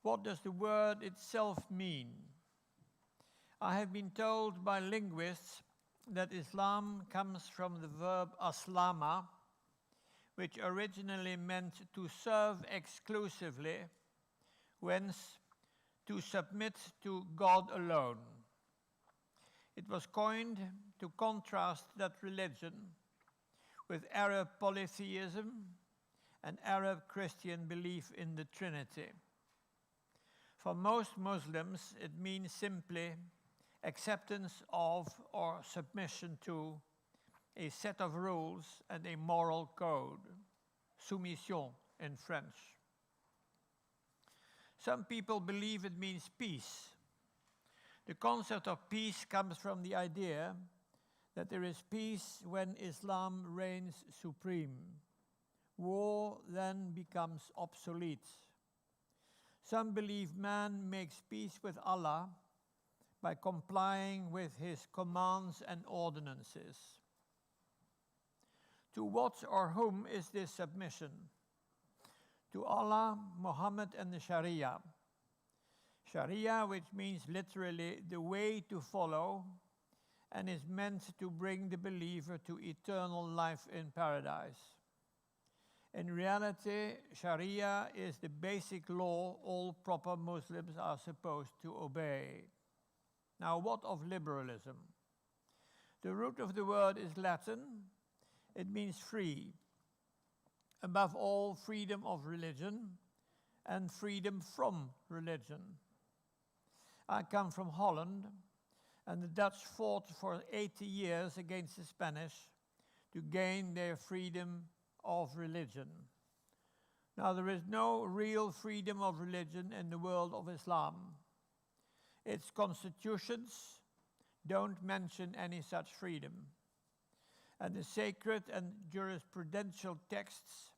What does the word itself mean? I have been told by linguists that Islam comes from the verb aslama, which originally meant to serve exclusively, whence to submit to God alone. It was coined to contrast that religion with Arab polytheism and Arab Christian belief in the Trinity. For most Muslims, it means simply acceptance of or submission to a set of rules and a moral code, soumission in French. Some people believe it means peace. The concept of peace comes from the idea that there is peace when Islam reigns supreme. War then becomes obsolete. Some believe man makes peace with Allah by complying with his commands and ordinances. To what or whom is this submission? To Allah, Muhammad, and the Sharia. Sharia, which means literally the way to follow, and is meant to bring the believer to eternal life in paradise. In reality, Sharia is the basic law all proper Muslims are supposed to obey. Now, what of liberalism? The root of the word is Latin. It means free. Above all, freedom of religion and freedom from religion. I come from Holland, and the Dutch fought for 80 years against the Spanish to gain their freedom of religion. Now, there is no real freedom of religion in the world of Islam. Its constitutions don't mention any such freedom. And the sacred and jurisprudential texts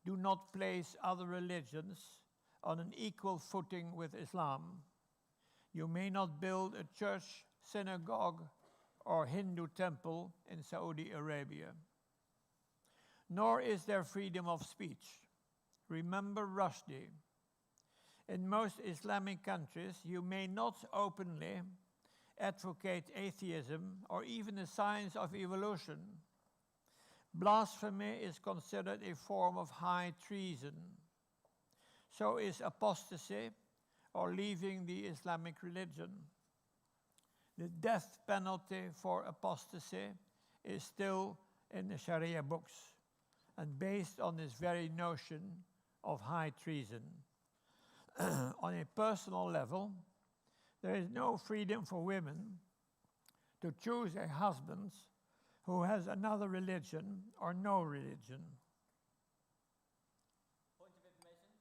do not place other religions on an equal footing with Islam. You may not build a church, synagogue, or Hindu temple in Saudi Arabia. Nor is there freedom of speech. Remember Rushdie. In most Islamic countries, you may not openly advocate atheism or even the science of evolution. Blasphemy is considered a form of high treason. So is apostasy or leaving the Islamic religion. The death penalty for apostasy is still in the Sharia books and based on this very notion of high treason. On a personal level, there is no freedom for women to choose a husband who has another religion or no religion. Point of information.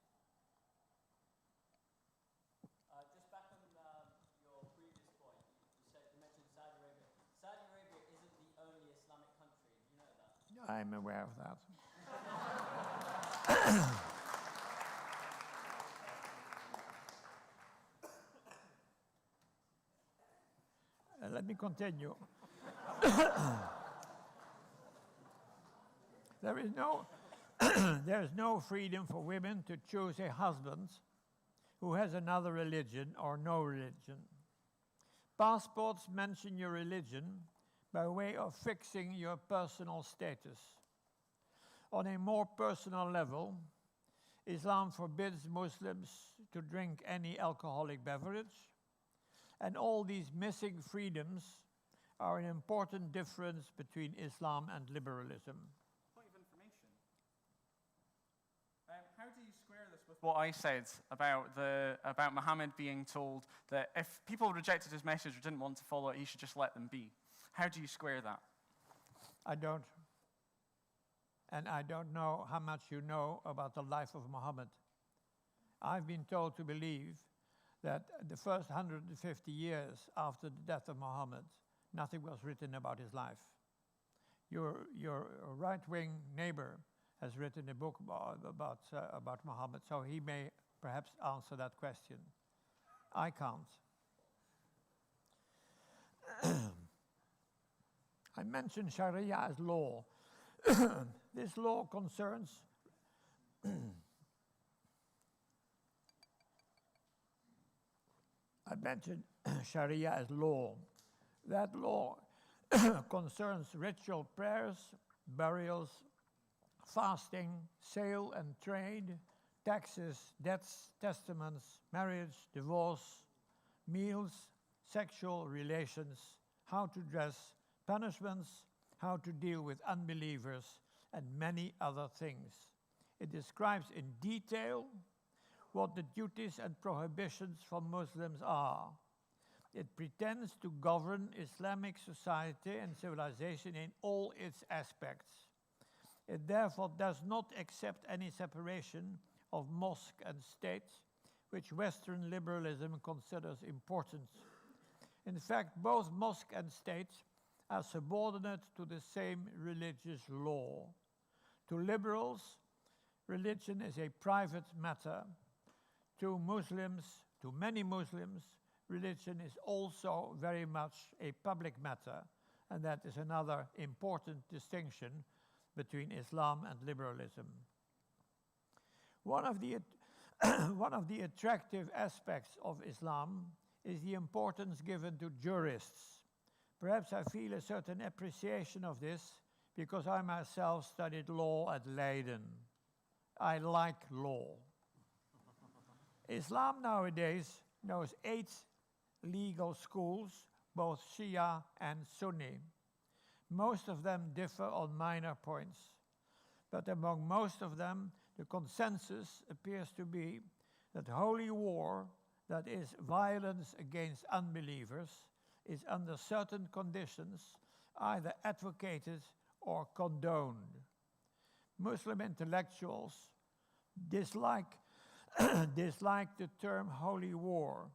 Just back on your previous point, you mentioned Saudi Arabia. Saudi Arabia isn't the only Islamic country. Do you know that? I'm aware of that. Let me continue. There is no freedom for women to choose a husband who has another religion or no religion. Passports mention your religion by way of fixing your personal status. On a more personal level, Islam forbids Muslims to drink any alcoholic beverage, and all these missing freedoms are an important difference between Islam and liberalism. Point of information. How do you square this with what I said about Muhammad being told that if people rejected his message or didn't want to follow it, he should just let them be? How do you square that? I don't. And I don't know how much you know about the life of Muhammad. I've been told to believe that the first 150 years after the death of Muhammad, nothing was written about his life. Your right-wing neighbor has written a book about Muhammad, so he may perhaps answer that question. I can't. I mentioned Sharia as law. This law concerns I mentioned Sharia as law. That law concerns ritual prayers, burials, fasting, sale and trade, taxes, debts, testaments, marriage, divorce, meals, sexual relations, how to dress, punishments, how to deal with unbelievers, and many other things. It describes in detail what the duties and prohibitions for Muslims are. It pretends to govern Islamic society and civilization in all its aspects. It therefore does not accept any separation of mosque and state, which Western liberalism considers important. In fact, both mosque and state are subordinate to the same religious law. To liberals, religion is a private matter. To many Muslims, religion is also very much a public matter, and that is another important distinction between Islam and liberalism. One of the attractive aspects of Islam is the importance given to jurists. Perhaps I feel a certain appreciation of this because I myself studied law at Leiden. I like law. Islam nowadays knows 8 legal schools, both Shia and Sunni. Most of them differ on minor points, but among most of them, the consensus appears to be that holy war, that is violence against unbelievers, is under certain conditions either advocated or condoned. Muslim intellectuals dislike the term holy war,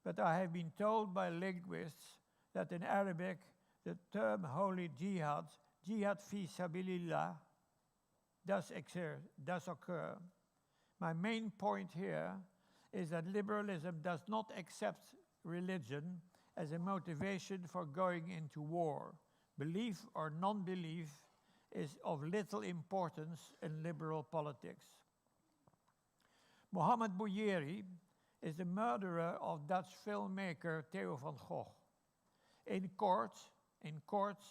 but I have been told by linguists that in Arabic the term holy jihad, jihad fi sabilillah, does occur. My main point here is that liberalism does not accept religion as a motivation for going into war. Belief or non-belief is of little importance in liberal politics. Mohammed Bouyeri is the murderer of Dutch filmmaker Theo van Gogh. In court,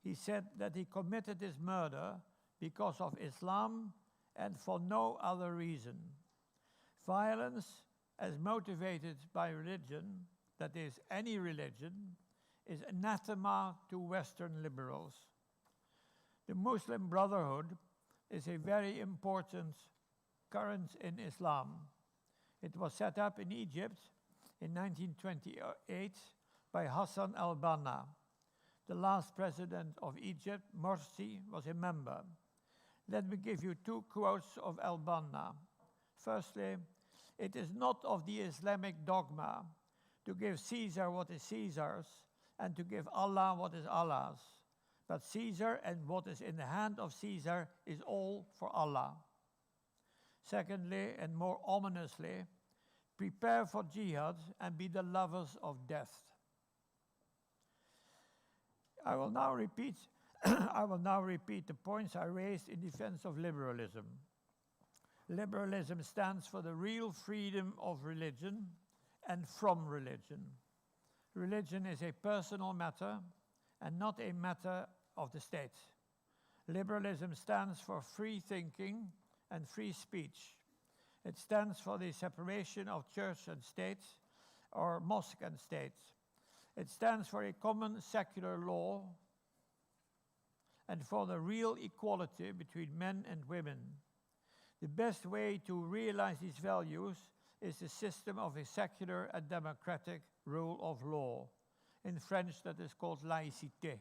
he said that he committed his murder because of Islam and for no other reason. Violence as motivated by religion, that is, any religion, is anathema to Western liberals. The Muslim Brotherhood is a very important current in Islam. It was set up in Egypt in 1928 by Hassan al-Banna. The last president of Egypt, Morsi, was a member. Let me give you 2 quotes of al-Banna. Firstly, it is not of the Islamic dogma to give Caesar what is Caesar's and to give Allah what is Allah's. But Caesar and what is in the hand of Caesar is all for Allah. Secondly, and more ominously, prepare for jihad and be the lovers of death. I will now repeat the points I raised in defense of liberalism. Liberalism stands for the real freedom of religion and from religion. Religion is a personal matter and not a matter of the state. Liberalism stands for free thinking and free speech. It stands for the separation of church and state, or mosque and state. It stands for a common secular law and for the real equality between men and women. The best way to realize these values is the system of a secular and democratic rule of law. In French, that is called laïcité.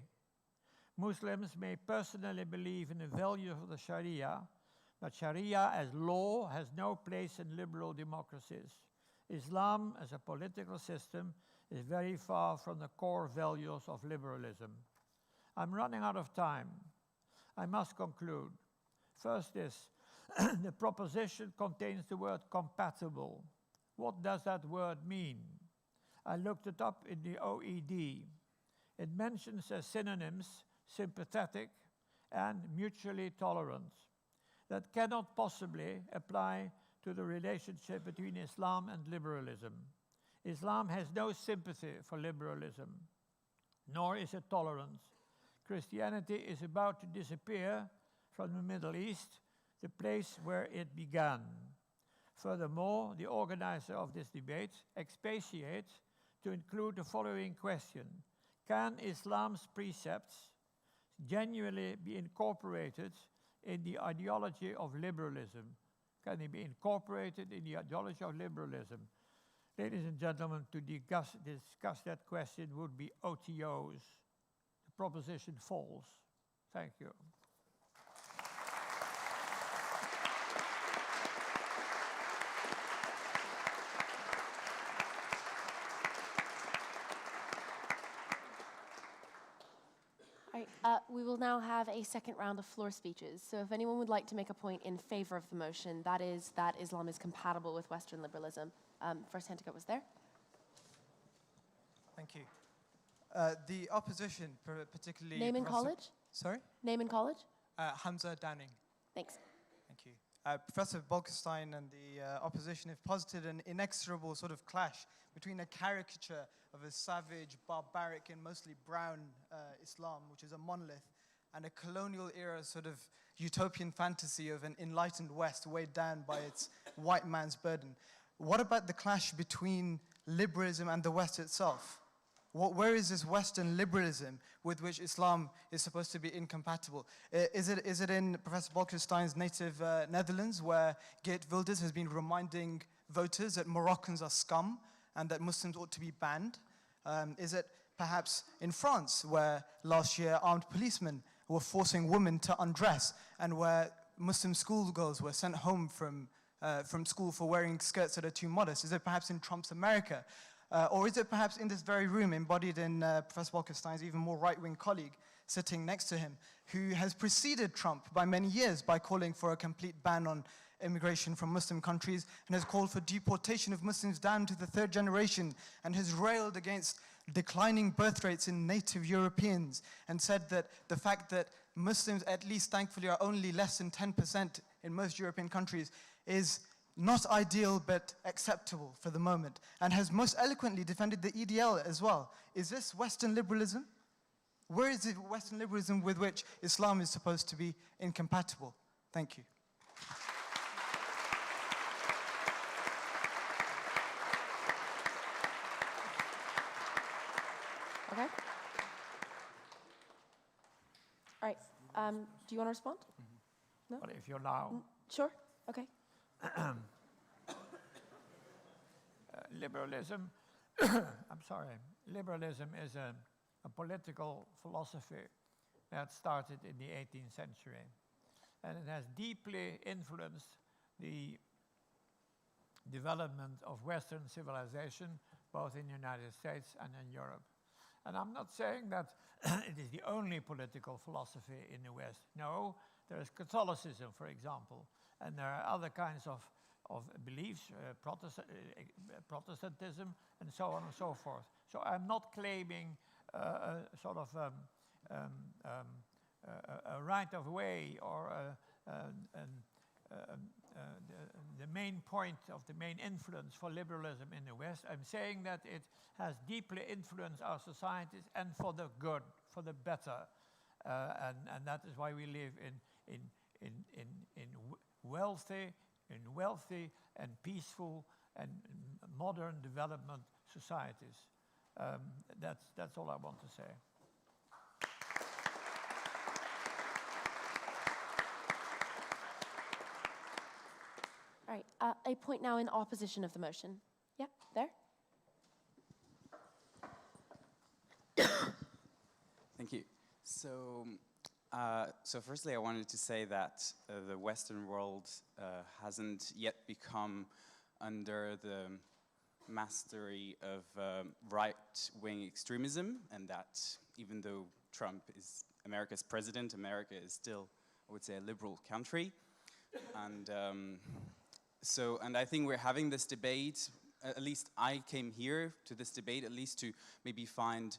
Muslims may personally believe in the value of the Sharia, but Sharia as law has no place in liberal democracies. Islam as a political system is very far from the core values of liberalism. I'm running out of time. I must conclude. First is, the proposition contains the word compatible. What does that word mean? I looked it up in the OED. It mentions as synonyms sympathetic and mutually tolerant. That cannot possibly apply to the relationship between Islam and liberalism. Islam has no sympathy for liberalism, nor is it tolerant. Christianity is about to disappear from the Middle East, the place where it began. Furthermore, the organizer of this debate expatiates to include the following question: can Islam's precepts genuinely be incorporated in the ideology of liberalism? Can they be incorporated in the ideology of liberalism? Ladies and gentlemen, to discuss that question would be OTOs. The proposition falls. Thank you. We will now have a second round of floor speeches. So if anyone would like to make a point in favor of the motion, that is that Islam is compatible with Western liberalism. First hand to go was there. Thank you. The opposition, particularly... Name and college? Sorry? Name and college? Hamza Downing. Thanks. Thank you. Professor Bolkestein and the opposition have posited an inexorable sort of clash between a caricature of a savage, barbaric, and mostly brown Islam, which is a monolith, and a colonial era sort of utopian fantasy of an enlightened West weighed down by its white man's burden. What about the clash between liberalism and the West itself? Where is this Western liberalism with which Islam is supposed to be incompatible? Is it in Professor Bolkestein's native Netherlands, where Geert Wilders has been reminding voters that Moroccans are scum and that Muslims ought to be banned? Is it perhaps in France, where last year armed policemen were forcing women to undress, and where Muslim schoolgirls were sent home from school for wearing skirts that are too modest? Is it perhaps in Trump's America? Or is it perhaps in this very room, embodied in Professor Bolkestein's even more right-wing colleague sitting next to him, who has preceded Trump by many years by calling for a complete ban on immigration from Muslim countries, and has called for deportation of Muslims down to the third generation, and has railed against declining birth rates in native Europeans, and said that the fact that Muslims, at least thankfully, are only less than 10% in most European countries is not ideal but acceptable for the moment, and has most eloquently defended the EDL as well. Is this Western liberalism? Where is the Western liberalism with which Islam is supposed to be incompatible? Thank you. Okay. All right. Do you want to respond? No? Well, if you allow. Sure. Okay. Liberalism, I'm sorry, liberalism is a political philosophy that started in the 18th century. And it has deeply influenced the development of Western civilization, both in the United States and in Europe. And I'm not saying that it is the only political philosophy in the West. No, there is Catholicism, for example, and there are other kinds of beliefs, Protestantism, and so on and so forth. So I'm not claiming a sort of a right of way or the main point of the main influence for liberalism in the West. I'm saying that it has deeply influenced our societies, and for the good, for the better. And that is why we live in wealthy and peaceful and modern development societies. That's all I want to say. All right. A point now in opposition of the motion. Yeah, there. Thank you. So firstly, I wanted to say that the Western world hasn't yet become under the mastery of right-wing extremism, and that even though Trump is America's president, America is still, I would say, a liberal country. And and I think we're having this debate, at least I came here to this debate, at least to maybe find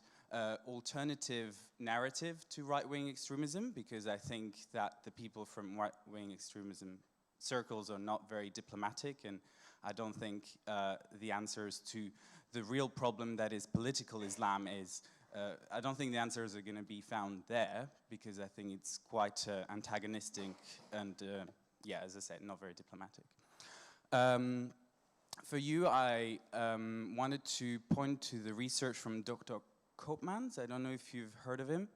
alternative narrative to right-wing extremism, because I think that the people from right-wing extremism circles are not very diplomatic, and I don't think the answers to the real problem that is political Islam is, I don't think the answers are going to be found there, because I think it's quite antagonistic and, yeah, as I said, not very diplomatic. For you, I wanted to point to the research from Dr. Koopmans. I don't know if you've heard of him,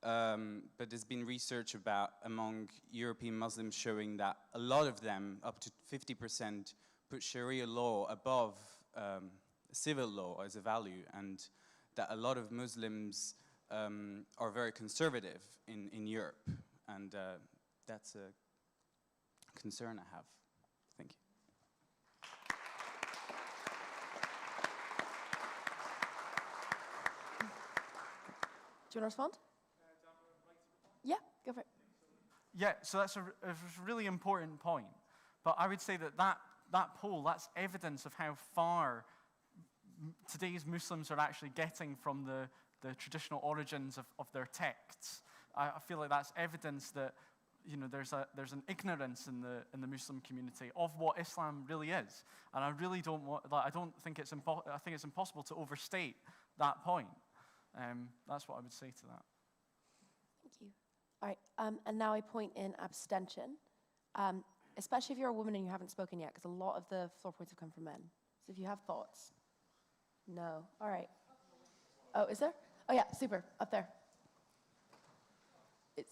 but there's been research among European Muslims showing that a lot of them, up to 50%, put Sharia law above civil law as a value, and that a lot of Muslims are very conservative in Europe, and that's a concern I have. Thank you. Do you want to respond? Yeah, go for it. Yeah, so that's a really important point. But I would say that poll, that's evidence of how far today's Muslims are actually getting from the traditional origins of their texts. I feel like that's evidence that there's an ignorance in the Muslim community of what Islam really is, and I really don't want. I don't think it's I think it's impossible to overstate that point. That's what I would say to that. Thank you. All right, and now I point in abstention, especially if you're a woman and you haven't spoken yet, because a lot of the floor points have come from men. So if you have thoughts. No. All right. Oh, is there? Oh, yeah, super. Up there. It's.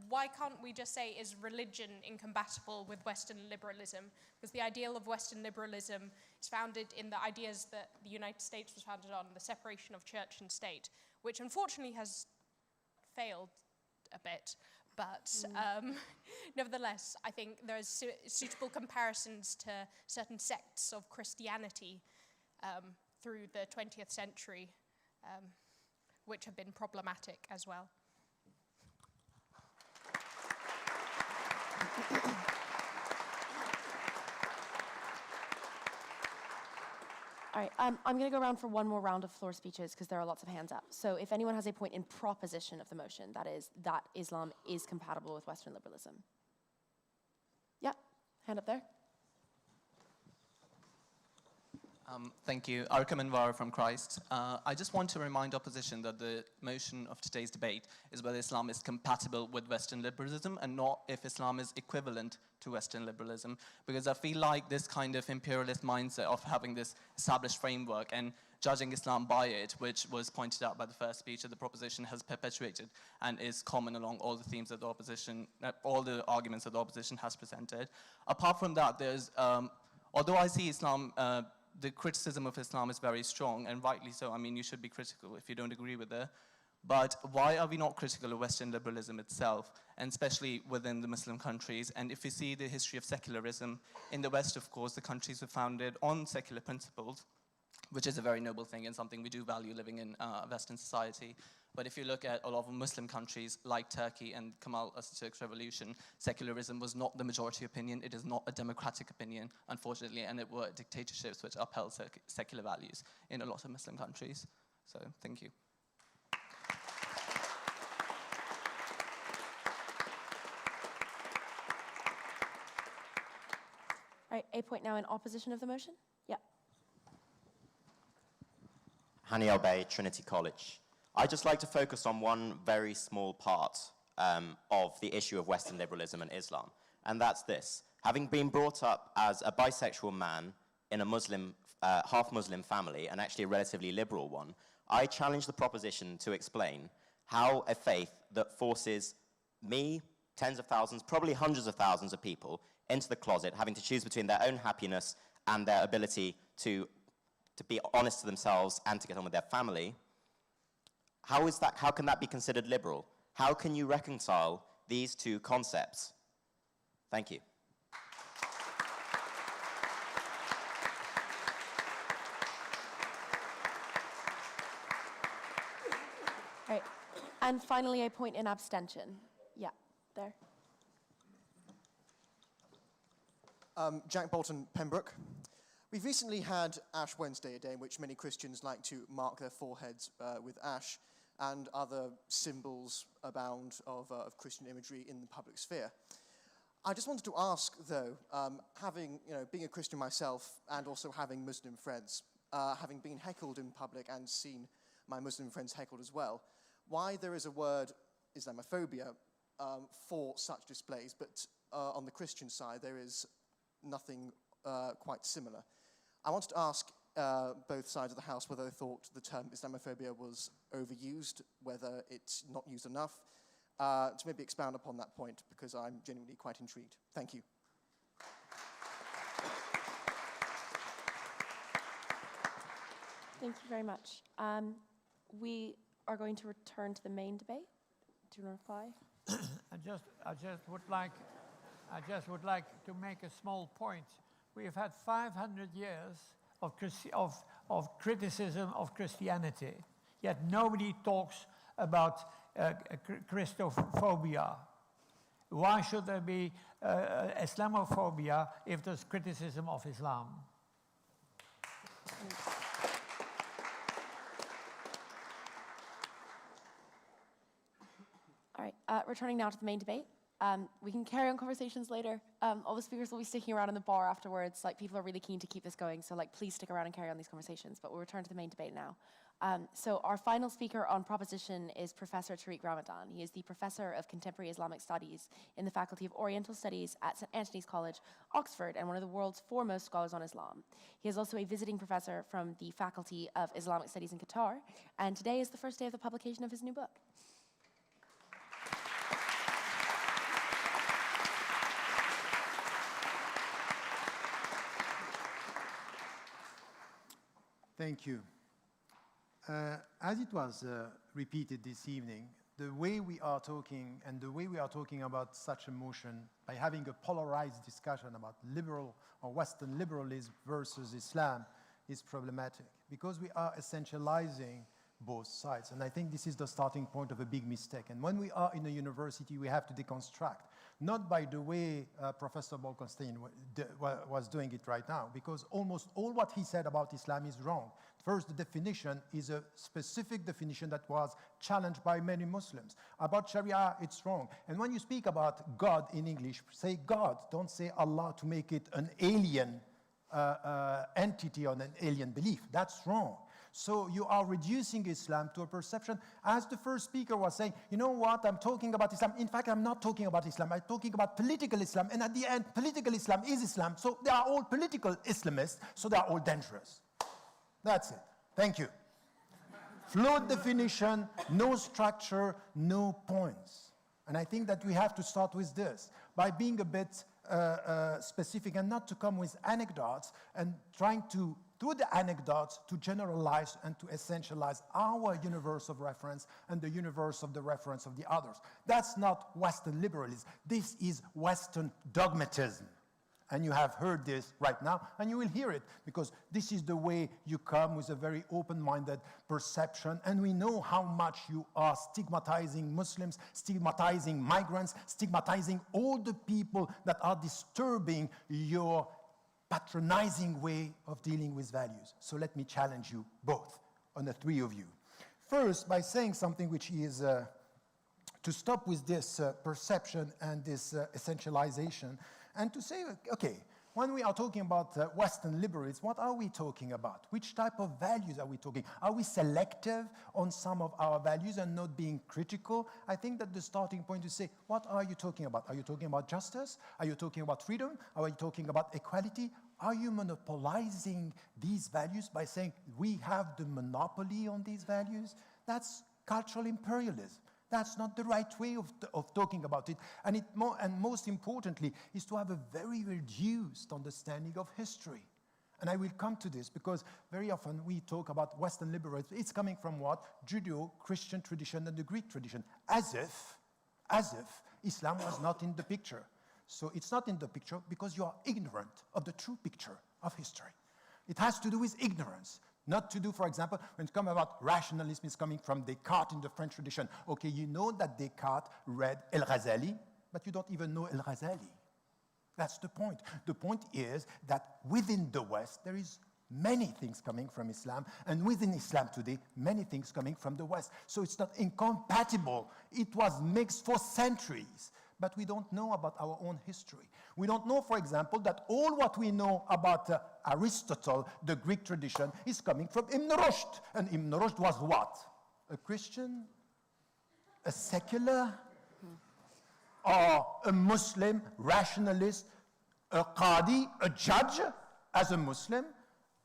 Why can't we just say, is religion incompatible with Western liberalism? Because the ideal of Western liberalism is founded in the ideas that the United States was founded on, the separation of church and state, which unfortunately has failed a bit. But nevertheless, I think there's suitable comparisons to certain sects of Christianity through the 20th century, which have been problematic as well. All right, I'm going to go around for one more round of floor speeches because there are lots of hands up. So if anyone has a point in proposition of the motion, that is, that Islam is compatible with Western liberalism. Yeah, hand up there. Thank you. Arkam Anwar from Christ. I just want to remind opposition that the motion of today's debate is whether Islam is compatible with Western liberalism and not if Islam is equivalent to Western liberalism. Because I feel like this kind of imperialist mindset of having this established framework and judging Islam by it, which was pointed out by the first speech that the proposition has perpetuated and is common along all the themes that the opposition, all the arguments that the opposition has presented. Apart from that, there's, although I see Islam, the criticism of Islam is very strong, and rightly so. I mean, you should be critical if you don't agree with it. But why are we not critical of Western liberalism itself, and especially within the Muslim countries? And if you see the history of secularism, in the West, of course, the countries were founded on secular principles, which is a very noble thing and something we do value living in Western society. But if you look at a lot of Muslim countries like Turkey and Kemal Atatürk's revolution, secularism was not the majority opinion. It is not a democratic opinion, unfortunately, and it were dictatorships which upheld secular values in a lot of Muslim countries. So, thank you. All right, a point now in opposition of the motion. Yeah. Hani Albay, Trinity College. I'd just like to focus on one very small part of the issue of Western liberalism and Islam, and that's this. Having been brought up as a bisexual man in a Muslim, half-Muslim family, and actually a relatively liberal one, I challenge the proposition to explain how a faith that forces me, tens of thousands, probably hundreds of thousands of people into the closet, having to choose between their own happiness and their ability to be honest to themselves and to get on with their family, how can that be considered liberal? How can you reconcile these two concepts? Thank you. All right, and finally a point in abstention. Yeah, there. Jack Bolton, Pembroke. We've recently had Ash Wednesday, a day in which many Christians like to mark their foreheads with ash and other symbols abound of Christian imagery in the public sphere. I just wanted to ask, though, being a Christian myself and also having Muslim friends, having been heckled in public and seen my Muslim friends heckled as well, why there is a word, Islamophobia, for such displays, but on the Christian side there is nothing quite similar. I wanted to ask both sides of the House whether they thought the term Islamophobia was overused, whether it's not used enough, to maybe expound upon that point, because I'm genuinely quite intrigued. Thank you. Thank you very much. We are going to return to the main debate. Do you want to reply? I just would like to make a small point we've had 500 years of criticism of Christianity, yet nobody talks about Christophobia. Why should there be Islamophobia if there's criticism of Islam? All right, returning now to the main debate. We can carry on conversations later. All the speakers will be sticking around in the bar afterwards. Like, people are really keen to keep this going, so like, please stick around and carry on these conversations. But we'll return to the main debate now. So our final speaker on proposition is Professor Tariq Ramadan. He is the Professor of Contemporary Islamic Studies in the Faculty of Oriental Studies at St. Antony's College, Oxford, and one of the world's foremost scholars on Islam. He is also a visiting professor from the Faculty of Islamic Studies in Qatar, and today is the first day of the publication of his new book. Thank you. As it was repeated this evening, the way we are talking and the way we are talking about such a motion by having a polarized discussion about liberal or Western liberalism versus Islam is problematic because we are essentializing both sides. And I think this is the starting point of a big mistake. And when we are in a university, we have to deconstruct, not by the way Professor Bolkestein was doing it right now, because almost all what he said about Islam is wrong. First, the definition is a specific definition that was challenged by many Muslims. About Sharia, it's wrong. And when you speak about God in English, say God, don't say Allah to make it an alien entity or an alien belief. That's wrong. So you are reducing Islam to a perception, as the first speaker was saying, you know what, I'm talking about Islam. In fact, I'm not talking about Islam. I'm talking about political Islam. And at the end, political Islam is Islam. So they are all political Islamists, so they are all dangerous. That's it. Thank you. Flawed definition, no structure, no points. And I think that we have to start with this, by being a bit specific and not to come with anecdotes and trying to, through the anecdotes, to generalize and to essentialize our universe of reference and the universe of the reference of the others. That's not Western liberalism. This is Western dogmatism. And you have heard this right now, and you will hear it, because this is the way you come with a very open-minded perception, and we know how much you are stigmatizing Muslims, stigmatizing migrants, stigmatizing all the people that are disturbing your patronizing way of dealing with values. So let me challenge you both, on the three of you. First, by saying something which is to stop with this perception and this essentialization, and to say, okay, when we are talking about Western liberalism, what are we talking about? Which type of values are we talking? Are we selective on some of our values and not being critical? I think that the starting point is to say, what are you talking about? Are you talking about justice? Are you talking about freedom? Are you talking about equality? Are you monopolizing these values by saying we have the monopoly on these values? That's cultural imperialism. That's not the right way of talking about it. And most importantly, is to have a very reduced understanding of history. And I will come to this because very often we talk about Western liberalism. It's coming from what? Judeo-Christian tradition and the Greek tradition. As if Islam was not in the picture. So it's not in the picture because you are ignorant of the true picture of history. It has to do with ignorance. Not to do, for example, when it comes about rationalism, is coming from Descartes in the French tradition. Okay, you know that Descartes read El-Ghazali, but you don't even know El-Ghazali. That's the point. The point is that within the West, there is many things coming from Islam, and within Islam today, many things coming from the West. So it's not incompatible. It was mixed for centuries. But we don't know about our own history. We don't know, for example, that all what we know about Aristotle, the Greek tradition, is coming from Ibn Rushd. And Ibn Rushd was what? A Christian? A secular? Or a Muslim rationalist? A qadi, a judge, as a Muslim?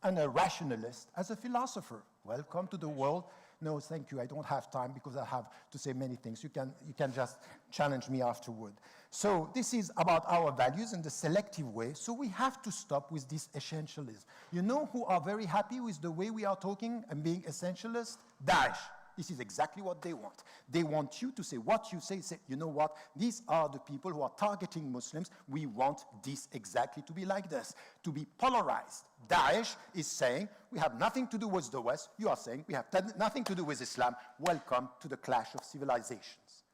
And a rationalist as a philosopher? Welcome to the world. No, thank you, I don't have time because I have to say many things. You can just challenge me afterward. So this is about our values in the selective way, so we have to stop with this essentialism. You know who are very happy with the way we are talking and being essentialist? Daesh. This is exactly what they want. They want you to say what you say, you know what, these are the people who are targeting Muslims. We want this exactly to be like this, to be polarized. Daesh is saying, we have nothing to do with the West. You are saying, we have nothing to do with Islam. Welcome to the clash of civilizations.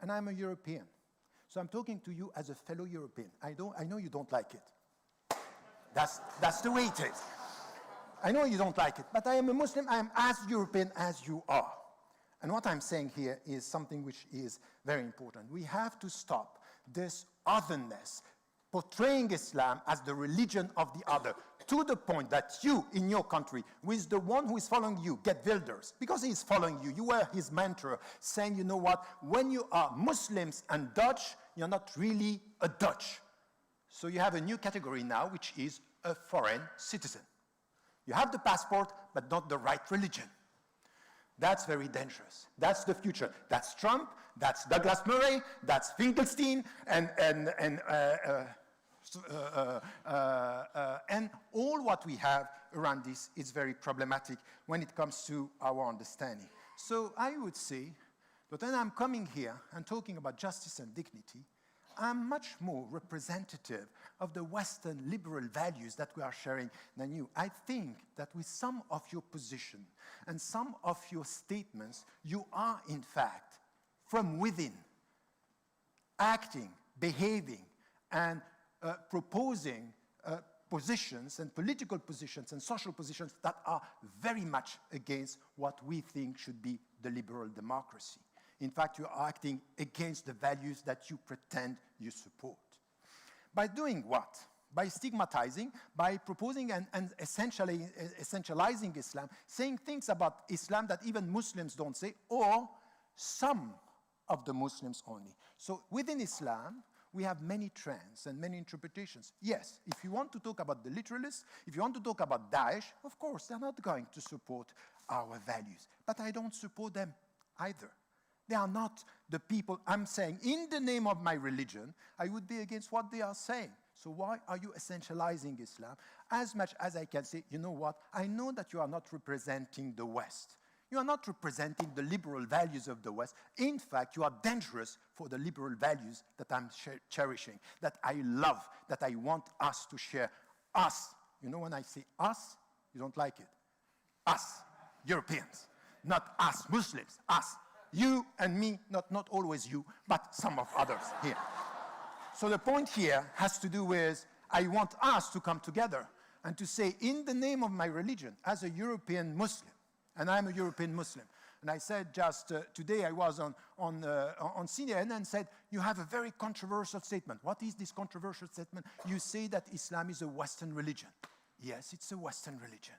And I'm a European. So I'm talking to you as a fellow European. I know you don't like it. That's the way it is. I know you don't like it, but I am a Muslim. I am as European as you are. And what I'm saying here is something which is very important. We have to stop this otherness, portraying Islam as the religion of the other, to the point that you, in your country, with the one who is following you, get Wilders, because he is following you. You were his mentor, saying, you know what, when you are Muslims and Dutch, you're not really a Dutch. So you have a new category now, which is a foreign citizen. You have the passport, but not the right religion. That's very dangerous. That's the future. That's Trump, that's Douglas Murray, that's Finkelstein, and all what we have around this is very problematic when it comes to our understanding. So I would say that when I'm coming here and talking about justice and dignity, I'm much more representative of the Western liberal values that we are sharing than you. I think that with some of your position and some of your statements, you are, in fact, from within, acting, behaving, and proposing positions and political positions and social positions that are very much against what we think should be the liberal democracy. In fact, you are acting against the values that you pretend you support. By doing what? By stigmatizing, by proposing and essentializing Islam, saying things about Islam that even Muslims don't say, or some of the Muslims only. So within Islam, we have many trends and many interpretations. Yes, if you want to talk about the literalists, if you want to talk about Daesh, of course, they're not going to support our values. But I don't support them either. They are not the people. I'm saying, in the name of my religion, I would be against what they are saying. So why are you essentializing Islam? As much as I can say, you know what, I know that you are not representing the West. You are not representing the liberal values of the West. In fact, you are dangerous for the liberal values that I'm cherishing, that I love, that I want us to share. Us. You know, when I say us, you don't like it. Us, Europeans. Not us, Muslims. Us. You and me, not always you, but some of others here. So the point here has to do with, I want us to come together and to say, in the name of my religion, as a European Muslim, and I'm a European Muslim, and I said just today I was on CNN and said, you have a very controversial statement. What is this controversial statement? You say that Islam is a Western religion. Yes, it's a Western religion.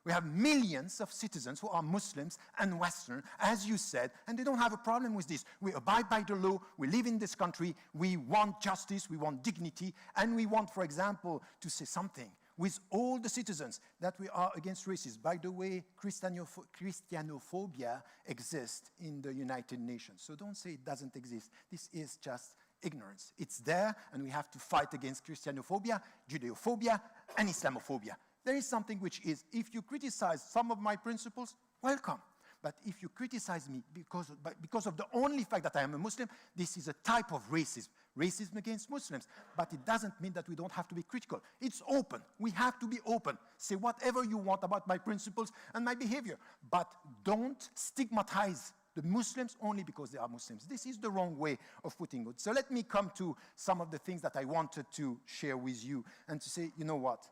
We have millions of citizens who are Muslims and Western, as you said, and they don't have a problem with this. We abide by the law, we live in this country, we want justice, we want dignity, and we want, for example, to say something with all the citizens that we are against racism. By the way, Christianophobia exists in the United Nations, so don't say it doesn't exist. This is just ignorance. It's there, and we have to fight against Christianophobia, Judeophobia, and Islamophobia. There is something which is, if you criticize some of my principles, welcome. But if you criticize me because of the only fact that I am a Muslim, this is a type of racism. Racism against Muslims. But it doesn't mean that we don't have to be critical. It's open. We have to be open. Say whatever you want about my principles and my behavior. But don't stigmatize the Muslims only because they are Muslims. This is the wrong way of putting it. So let me come to some of the things that I wanted to share with you and to say, you know what?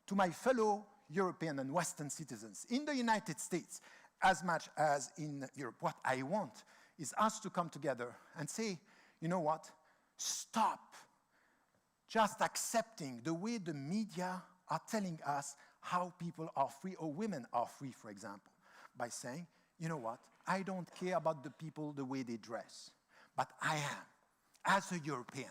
To my fellow European and Western citizens in the United States, as much as in Europe, what I want is us to come together and say, you know what, stop just accepting the way the media are telling us how people are free or women are free, for example, by saying, you know what, I don't care about the people the way they dress, but I am, as a European,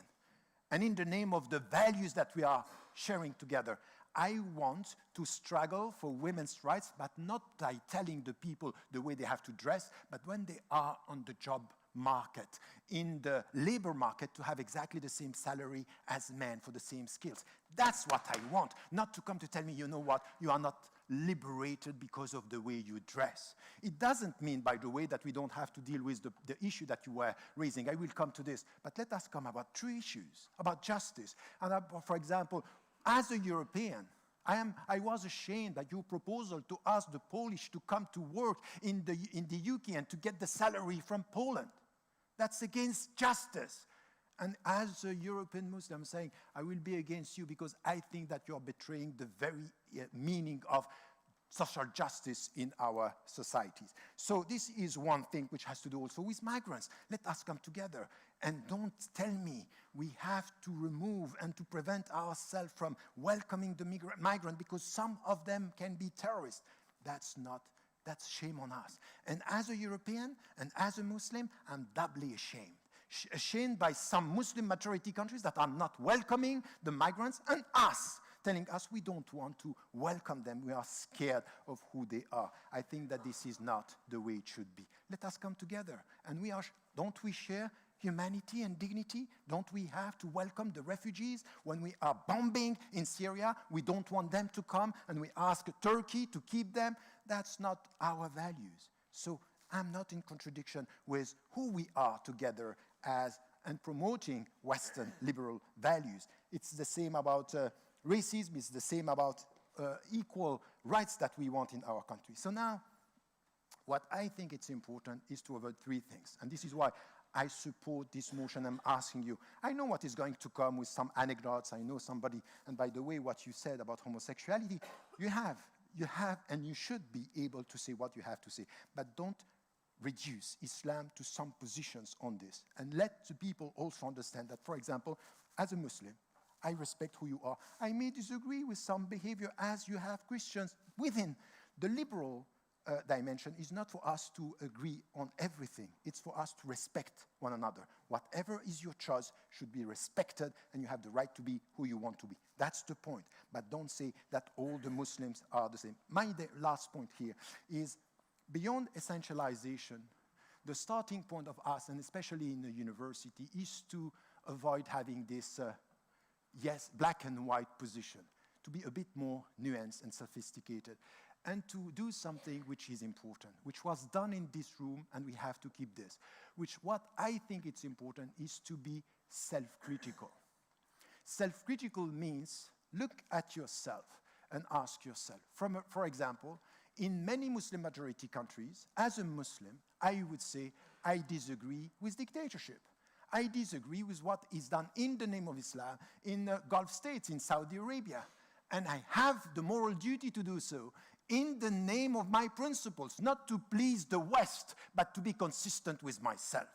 and in the name of the values that we are sharing together, I want to struggle for women's rights, but not by telling the people the way they have to dress, but when they are on the job market, in the labor market, to have exactly the same salary as men for the same skills. That's what I want, not to come to tell me, you know what, you are not liberated because of the way you dress. It doesn't mean, by the way, that we don't have to deal with the issue that you were raising. I will come to this. But let us come about two issues, about justice. And for example, as a European, I was ashamed that your proposal to ask the Polish to come to work in the UK and to get the salary from Poland. That's against justice. And as a European Muslim, I'm saying, I will be against you because I think that you're betraying the very meaning of social justice in our societies. So this is one thing which has to do also with migrants. Let us come together and don't tell me we have to remove and to prevent ourselves from welcoming the migrant because some of them can be terrorists. That's shame on us. And as a European and as a Muslim, I'm doubly ashamed. Ashamed by some Muslim majority countries that are not welcoming the migrants, and us, telling us we don't want to welcome them, we are scared of who they are. I think that this is not the way it should be. Let us come together, and don't we share humanity and dignity? Don't we have to welcome the refugees? When we are bombing in Syria, we don't want them to come, and we ask Turkey to keep them. That's not our values. So I'm not in contradiction with who we are together and promoting Western liberal values. It's the same about racism, it's the same about equal rights that we want in our country. So now, what I think it's important is to avoid three things. And this is why I support this motion. I'm asking you. I know what is going to come with some anecdotes. I know somebody, and by the way, what you said about homosexuality, you have, and you should be able to say what you have to say. But don't reduce Islam to some positions on this. And let the people also understand that, for example, as a Muslim, I respect who you are. I may disagree with some behavior as you have Christians within. The liberal dimension is not for us to agree on everything. It's for us to respect one another. Whatever is your choice should be respected, and you have the right to be who you want to be. That's the point. But don't say that all the Muslims are the same. My last point here is, beyond essentialization, the starting point of us, and especially in the university, is to avoid having this, black and white position, to be a bit more nuanced and sophisticated, and to do something which is important, which was done in this room, and we have to keep this, what I think it's important is to be self-critical. Self-critical means look at yourself and ask yourself. For example, in many Muslim majority countries, as a Muslim, I would say I disagree with dictatorship. I disagree with what is done in the name of Islam in Gulf states, in Saudi Arabia. And I have the moral duty to do so in the name of my principles, not to please the West, but to be consistent with myself.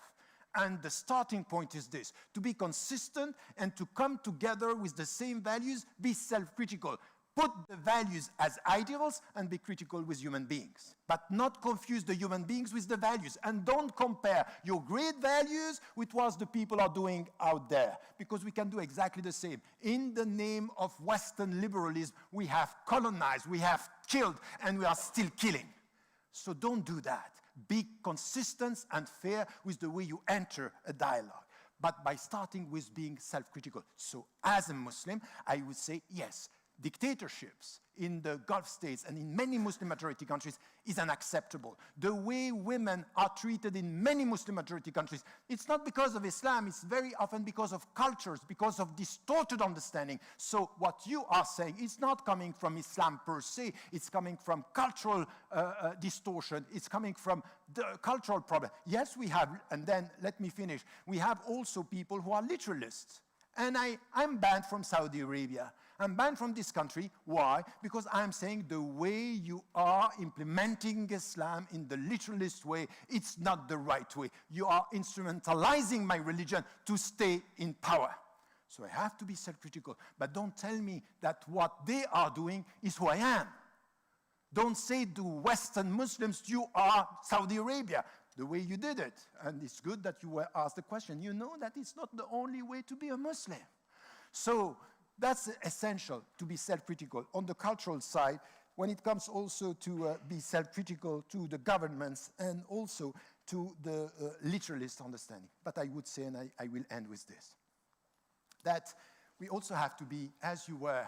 And the starting point is this: to be consistent and to come together with the same values, be self-critical. Put the values as ideals and be critical with human beings. But not confuse the human beings with the values. And don't compare your great values with what the people are doing out there. Because we can do exactly the same. In the name of Western liberalism, we have colonized, we have killed, and we are still killing. So don't do that. Be consistent and fair with the way you enter a dialogue. But by starting with being self-critical. So as a Muslim, I would say, yes, dictatorships in the Gulf states and in many Muslim majority countries is unacceptable. The way women are treated in many Muslim majority countries, it's not because of Islam, it's very often because of cultures, because of distorted understanding. So what you are saying is not coming from Islam per se, it's coming from cultural distortion, it's coming from the cultural problem. Yes, we have, and then let me finish, we have also people who are literalists. And I'm banned from Saudi Arabia. I'm banned from this country. Why? Because I'm saying the way you are implementing Islam in the literalist way, it's not the right way. You are instrumentalizing my religion to stay in power. So I have to be self-critical. But don't tell me that what they are doing is who I am. Don't say to Western Muslims, you are Saudi Arabia, the way you did it. And it's good that you were asked the question. You know that it's not the only way to be a Muslim. So that's essential, to be self-critical. On the cultural side, when it comes also to be self-critical to the governments and also to the literalist understanding. But I would say, and I will end with this, that we also have to be, as you were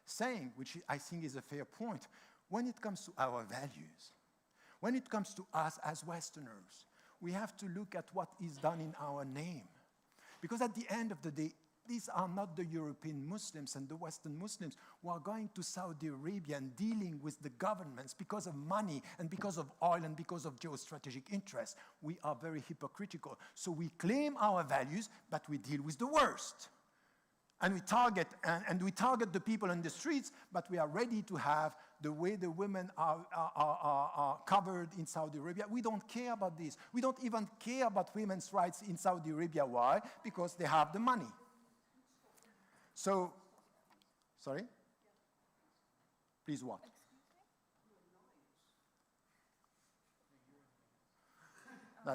saying, which I think is a fair point, when it comes to our values, when it comes to us as Westerners, we have to look at what is done in our name. Because at the end of the day, these are not the European Muslims and the Western Muslims who are going to Saudi Arabia and dealing with the governments because of money and because of oil and because of geostrategic interests. We are very hypocritical. So we claim our values, but we deal with the worst. And we target the people on the streets, but we are ready to have the way the women are covered in Saudi Arabia. We don't care about this. We don't even care about women's rights in Saudi Arabia. Why? Because they have the money. So, sorry? Please what?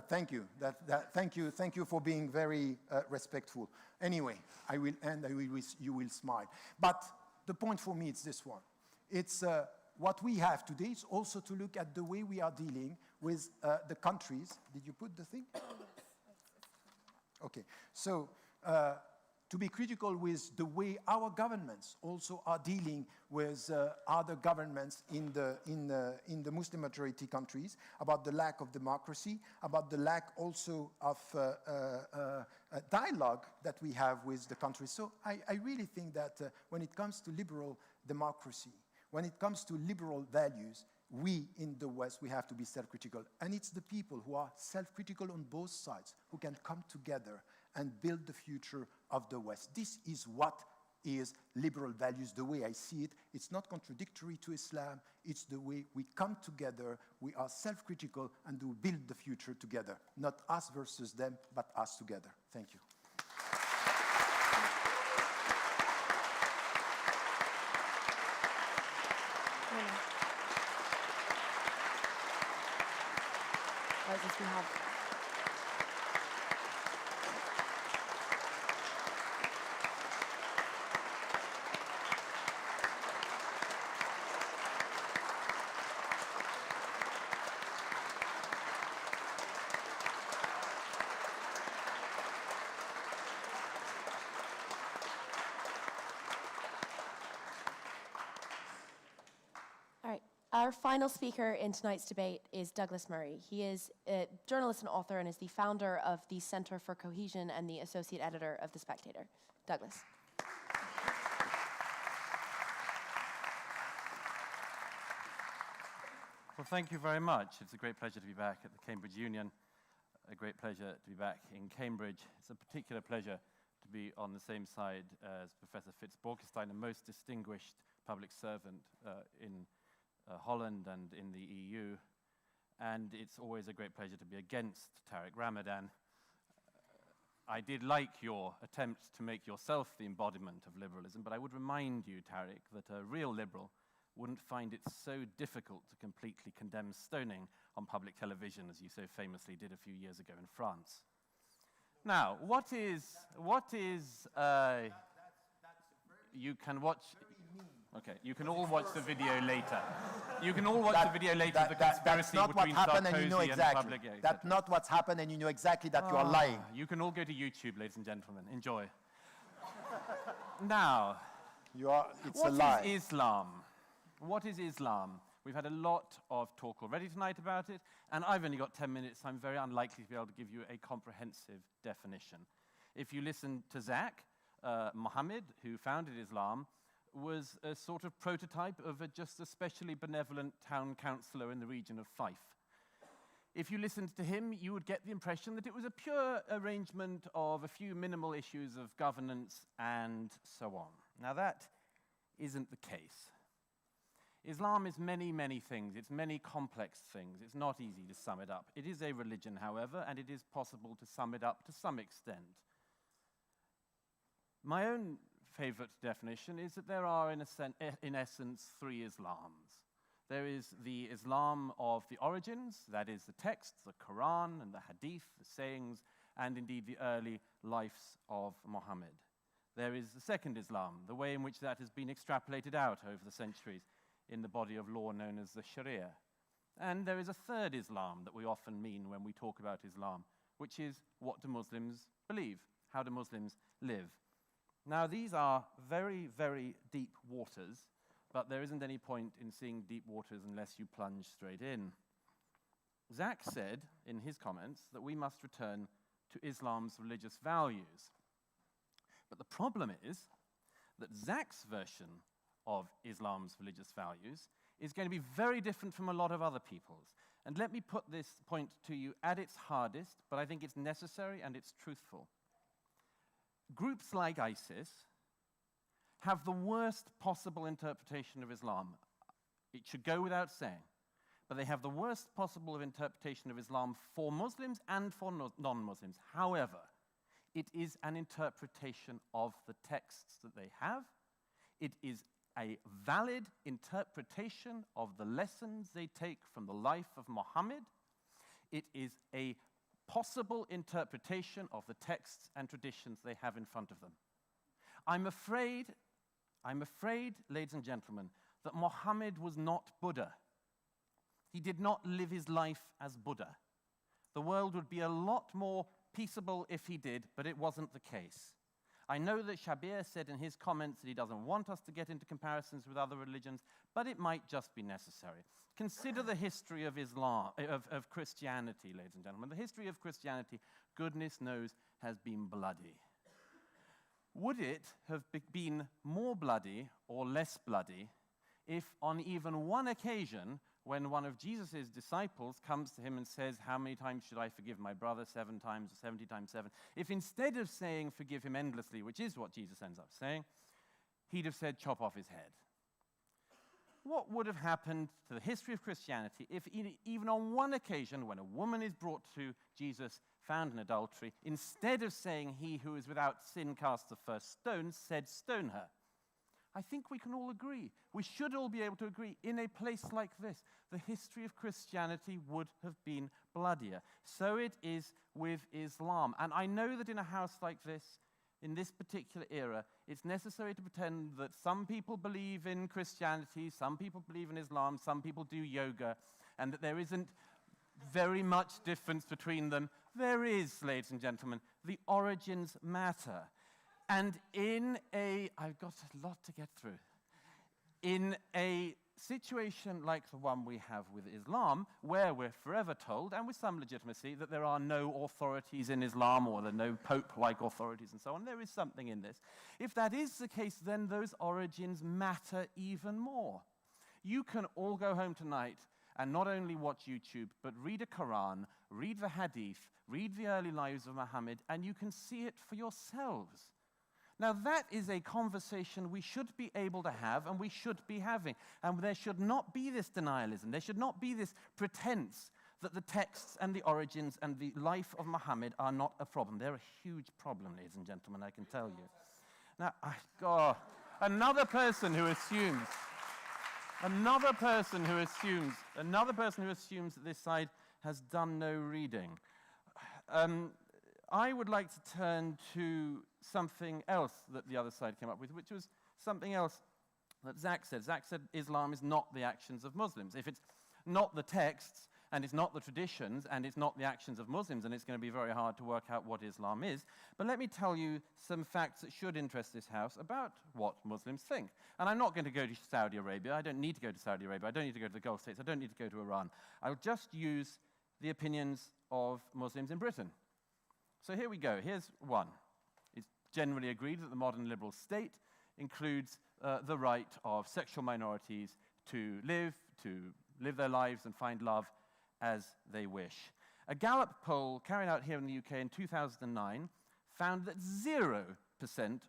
Thank you. Thank you for being very respectful. Anyway, I will end. You will smile. But the point for me is this one. It's what we have today is also to look at the way we are dealing with the countries. Did you put the thing? Okay. So. To be critical with the way our governments also are dealing with other governments in the Muslim majority countries, about the lack of democracy, about the lack also of dialogue that we have with the countries. So I really think that when it comes to liberal democracy, when it comes to liberal values, we in the West, we have to be self-critical. And it's the people who are self-critical on both sides who can come together and build the future of the West. This is what is liberal values, the way I see it. It's not contradictory to Islam. It's the way we come together, we are self-critical, and we build the future together. Not us versus them, but us together. Thank you. We have Our final speaker in tonight's debate is Douglas Murray. He is a journalist and author and is the founder of the Center for Cohesion and the associate editor of The Spectator. Douglas. Well, thank you very much. It's a great pleasure to be back at the Cambridge Union. A great pleasure to be back in Cambridge. It's a particular pleasure to be on the same side as Professor Fitz-Borkestein, a most distinguished public servant in Holland and in the EU, and it's always a great pleasure to be against Tariq Ramadan. I did like your attempt to make yourself the embodiment of liberalism, but I would remind you, Tariq, that a real liberal wouldn't find it so difficult to completely condemn stoning on public television, as you so famously did a few years ago in France. Now, you can watch... Okay, you can all watch the video later. You can all watch the video later of the conspiracy between Sarkozy and the public. That's not what's happened, and you know exactly that you are lying. You can all go to YouTube, ladies and gentlemen. Enjoy. Now, it's a lie. What is Islam? What is Islam? We've had a lot of talk already tonight about it, and I've only got 10 minutes. I'm very unlikely to be able to give you a comprehensive definition. If you listen to Zach, Muhammad, who founded Islam, was a sort of prototype of just a specially benevolent town councillor in the region of Fife. If you listened to him, you would get the impression that it was a pure arrangement of a few minimal issues of governance and so on. Now that isn't the case. Islam is many, many things. It's many complex things. It's not easy to sum it up. It is a religion, however, and it is possible to sum it up to some extent. My own favorite definition is that there are, in essence, three Islams. There is the Islam of the origins, that is the texts, the Quran and the Hadith, the sayings, and indeed the early lives of Muhammad. There is the second Islam, the way in which that has been extrapolated out over the centuries in the body of law known as the Sharia. And there is a third Islam that we often mean when we talk about Islam, which is what do Muslims believe? How do Muslims live? Now, these are very, very deep waters but there isn't any point in seeing deep waters unless you plunge straight in. Zach said in his comments that we must return to Islam's religious values. But the problem is that Zach's version of Islam's religious values is going to be very different from a lot of other people's. And let me put this point to you at its hardest, but I think it's necessary and it's truthful. Groups like ISIS have the worst possible interpretation of Islam. It should go without saying. But they have the worst possible interpretation of Islam for Muslims and for non-Muslims. However, it is an interpretation of the texts that they have. It is a valid interpretation of the lessons they take from the life of Muhammad. It is a possible interpretation of the texts and traditions they have in front of them. I'm afraid, ladies and gentlemen, that Muhammad was not Buddha. He did not live his life as Buddha. The world would be a lot more peaceable if he did, but it wasn't the case. I know that Shabir said in his comments that he doesn't want us to get into comparisons with other religions, but it might just be necessary. Consider the history of of Christianity, ladies and gentlemen. The history of Christianity, goodness knows, has been bloody. Would it have been more bloody or less bloody if on even one occasion, when one of Jesus' disciples comes to him and says, how many times should I forgive my brother? 7 times or 70 times 7. If instead of saying forgive him endlessly, which is what Jesus ends up saying, he'd have said chop off his head. What would have happened to the history of Christianity if even on one occasion when a woman is brought to Jesus found in adultery, instead of saying he who is without sin casts the first stone, said stone her? I think we can all agree. We should all be able to agree. In a place like this, the history of Christianity would have been bloodier. So it is with Islam. And I know that in a house like this, in this particular era, it's necessary to pretend that some people believe in Christianity, some people believe in Islam, some people do yoga, and that there isn't very much difference between them. There is, ladies and gentlemen. The origins matter. And I've got a lot to get through. In a situation like the one we have with Islam, where we're forever told, and with some legitimacy, that there are no authorities in Islam, or there are no pope-like authorities and so on, there is something in this. If that is the case, then those origins matter even more. You can all go home tonight and not only watch YouTube, but read a Quran, read the Hadith, read the early lives of Muhammad, and you can see it for yourselves. Now, that is a conversation we should be able to have, and we should be having. And there should not be this denialism. There should not be this pretense that the texts and the origins and the life of Muhammad are not a problem. They're a huge problem, ladies and gentlemen, I can tell you. Now, another person who assumes that this side has done no reading. I would like to turn to something else that the other side came up with, which was something else that Zach said. Zach said Islam is not the actions of Muslims. If it's not the texts, and it's not the traditions, and it's not the actions of Muslims, and it's going to be very hard to work out what Islam is. But let me tell you some facts that should interest this House about what Muslims think. And I'm not going to go to Saudi Arabia. I don't need to go to Saudi Arabia. I don't need to go to the Gulf states. I don't need to go to Iran. I'll just use the opinions of Muslims in Britain. So here we go. Here's one. It's generally agreed that the modern liberal state includes the right of sexual minorities to live their lives and find love as they wish. A Gallup poll carried out here in the UK in 2009 found that 0%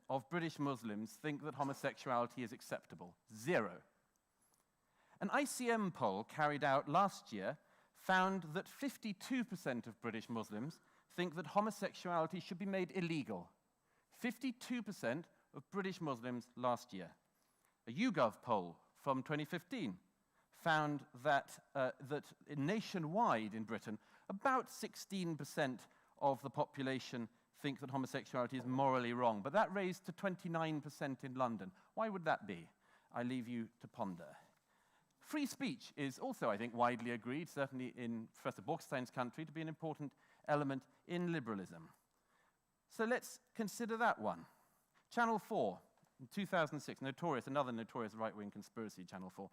of British Muslims think that homosexuality is acceptable. 0. An ICM poll carried out last year found that 52% of British Muslims think that homosexuality should be made illegal. 52% of British Muslims last year. A YouGov poll from 2015 found that nationwide in Britain, about 16% of the population think that homosexuality is morally wrong, but that raised to 29% in London. Why would that be? I leave you to ponder. Free speech is also, I think, widely agreed, certainly in Professor Borkstein's country, to be an important element in liberalism. So let's consider that one. Channel 4, In 2006, another notorious right-wing conspiracy, Channel 4.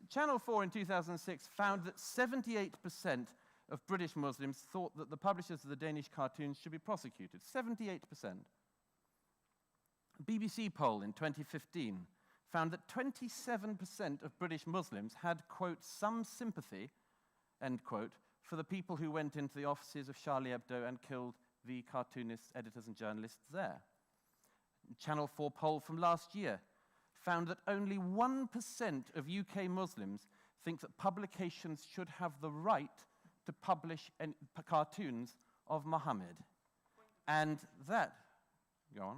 Channel 4 in 2006 found that 78% of British Muslims thought that the publishers of the Danish cartoons should be prosecuted. 78%. A BBC poll in 2015 found that 27% of British Muslims had, quote, some sympathy, end quote, for the people who went into the offices of Charlie Hebdo and killed the cartoonists, editors, and journalists there. Channel 4 poll from last year found that only 1% of UK Muslims think that publications should have the right to publish cartoons of Muhammad. And that, go on.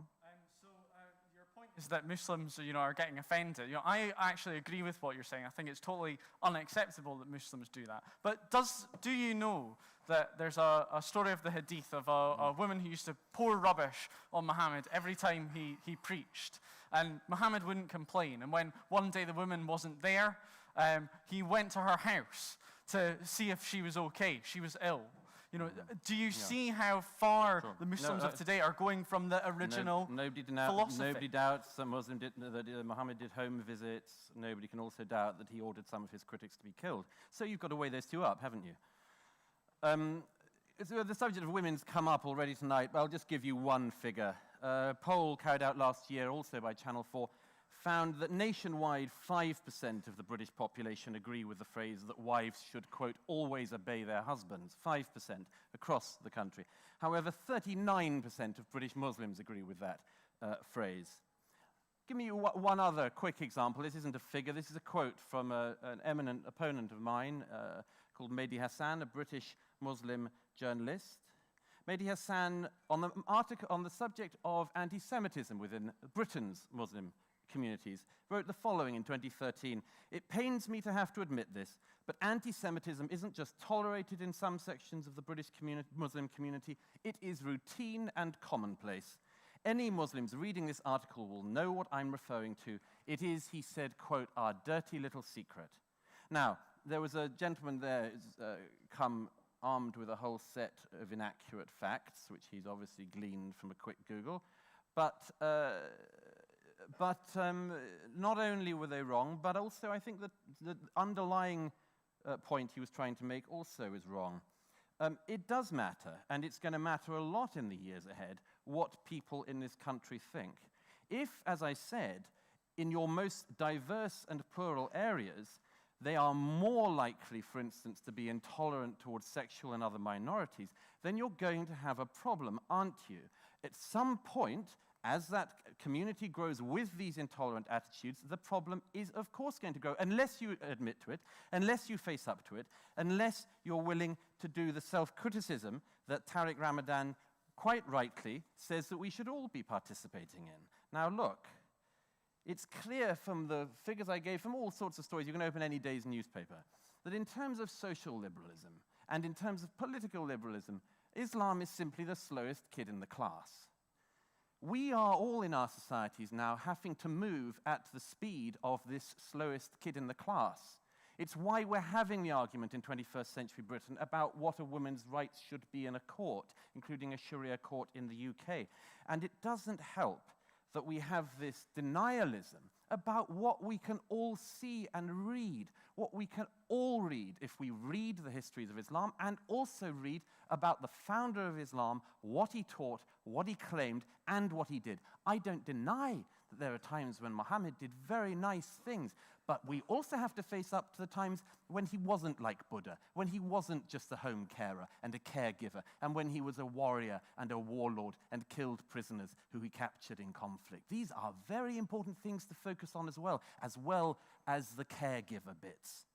Your point is that Muslims, are getting offended. I actually agree with what you're saying. I think it's totally unacceptable that Muslims do that. But do you know that there's a story of the Hadith of a woman who used to pour rubbish on Muhammad every time he preached, and Muhammad wouldn't complain. And when one day the woman wasn't there, he went to her house to see if she was okay. She was ill. Do you see how far the Muslims of today are going from the original philosophy? Nobody doubts that Muhammad did home visits. Nobody can also doubt that he ordered some of his critics to be killed. So you've got to weigh those two up, haven't you? So the subject of women's come up already tonight, but I'll just give you one figure. A poll carried out last year, also by Channel 4, found that nationwide 5% of the British population agree with the phrase that wives should, quote, always obey their husbands. 5% across the country. However, 39% of British Muslims agree with that phrase. Give me one other quick example. This isn't a figure. This is a quote from an eminent opponent of mine called Mehdi Hassan, a British Muslim journalist. Mehdi Hassan, on the subject of anti-Semitism within Britain's Muslim communities, wrote the following in 2013. It pains me to have to admit this, but anti-Semitism isn't just tolerated in some sections of the British Muslim community, it is routine and commonplace. Any Muslims reading this article will know what I'm referring to. It is, he said, quote, our dirty little secret. Now, there was a gentleman there who's come armed with a whole set of inaccurate facts, which he's obviously gleaned from a quick Google, but not only were they wrong, but also I think that the underlying point he was trying to make also is wrong. It does matter, and it's going to matter a lot in the years ahead, what people in this country think. If, as I said, in your most diverse and plural areas, they are more likely, for instance, to be intolerant towards sexual and other minorities, then you're going to have a problem, aren't you? At some point, as that community grows with these intolerant attitudes, the problem is, of course, going to grow, unless you admit to it, unless you face up to it, unless you're willing to do the self-criticism that Tariq Ramadan quite rightly says that we should all be participating in. Now, look, it's clear from the figures I gave, from all sorts of stories, you can open any day's newspaper, that in terms of social liberalism and in terms of political liberalism, Islam is simply the slowest kid in the class. We are all in our societies now having to move at the speed of this slowest kid in the class. It's why we're having the argument in 21st century Britain about what a woman's rights should be in a court, including a Sharia court in the UK. And it doesn't help that we have this denialism about what we can all see and read, what we can all read if we read the histories of Islam and also read about the founder of Islam, what he taught, what he claimed, and what he did. I don't deny that there are times when Muhammad did very nice things, but we also have to face up to the times when he wasn't like Buddha, when he wasn't just a home carer and a caregiver, and when he was a warrior and a warlord and killed prisoners who he captured in conflict. These are very important things to focus on as well as the caregiver bits.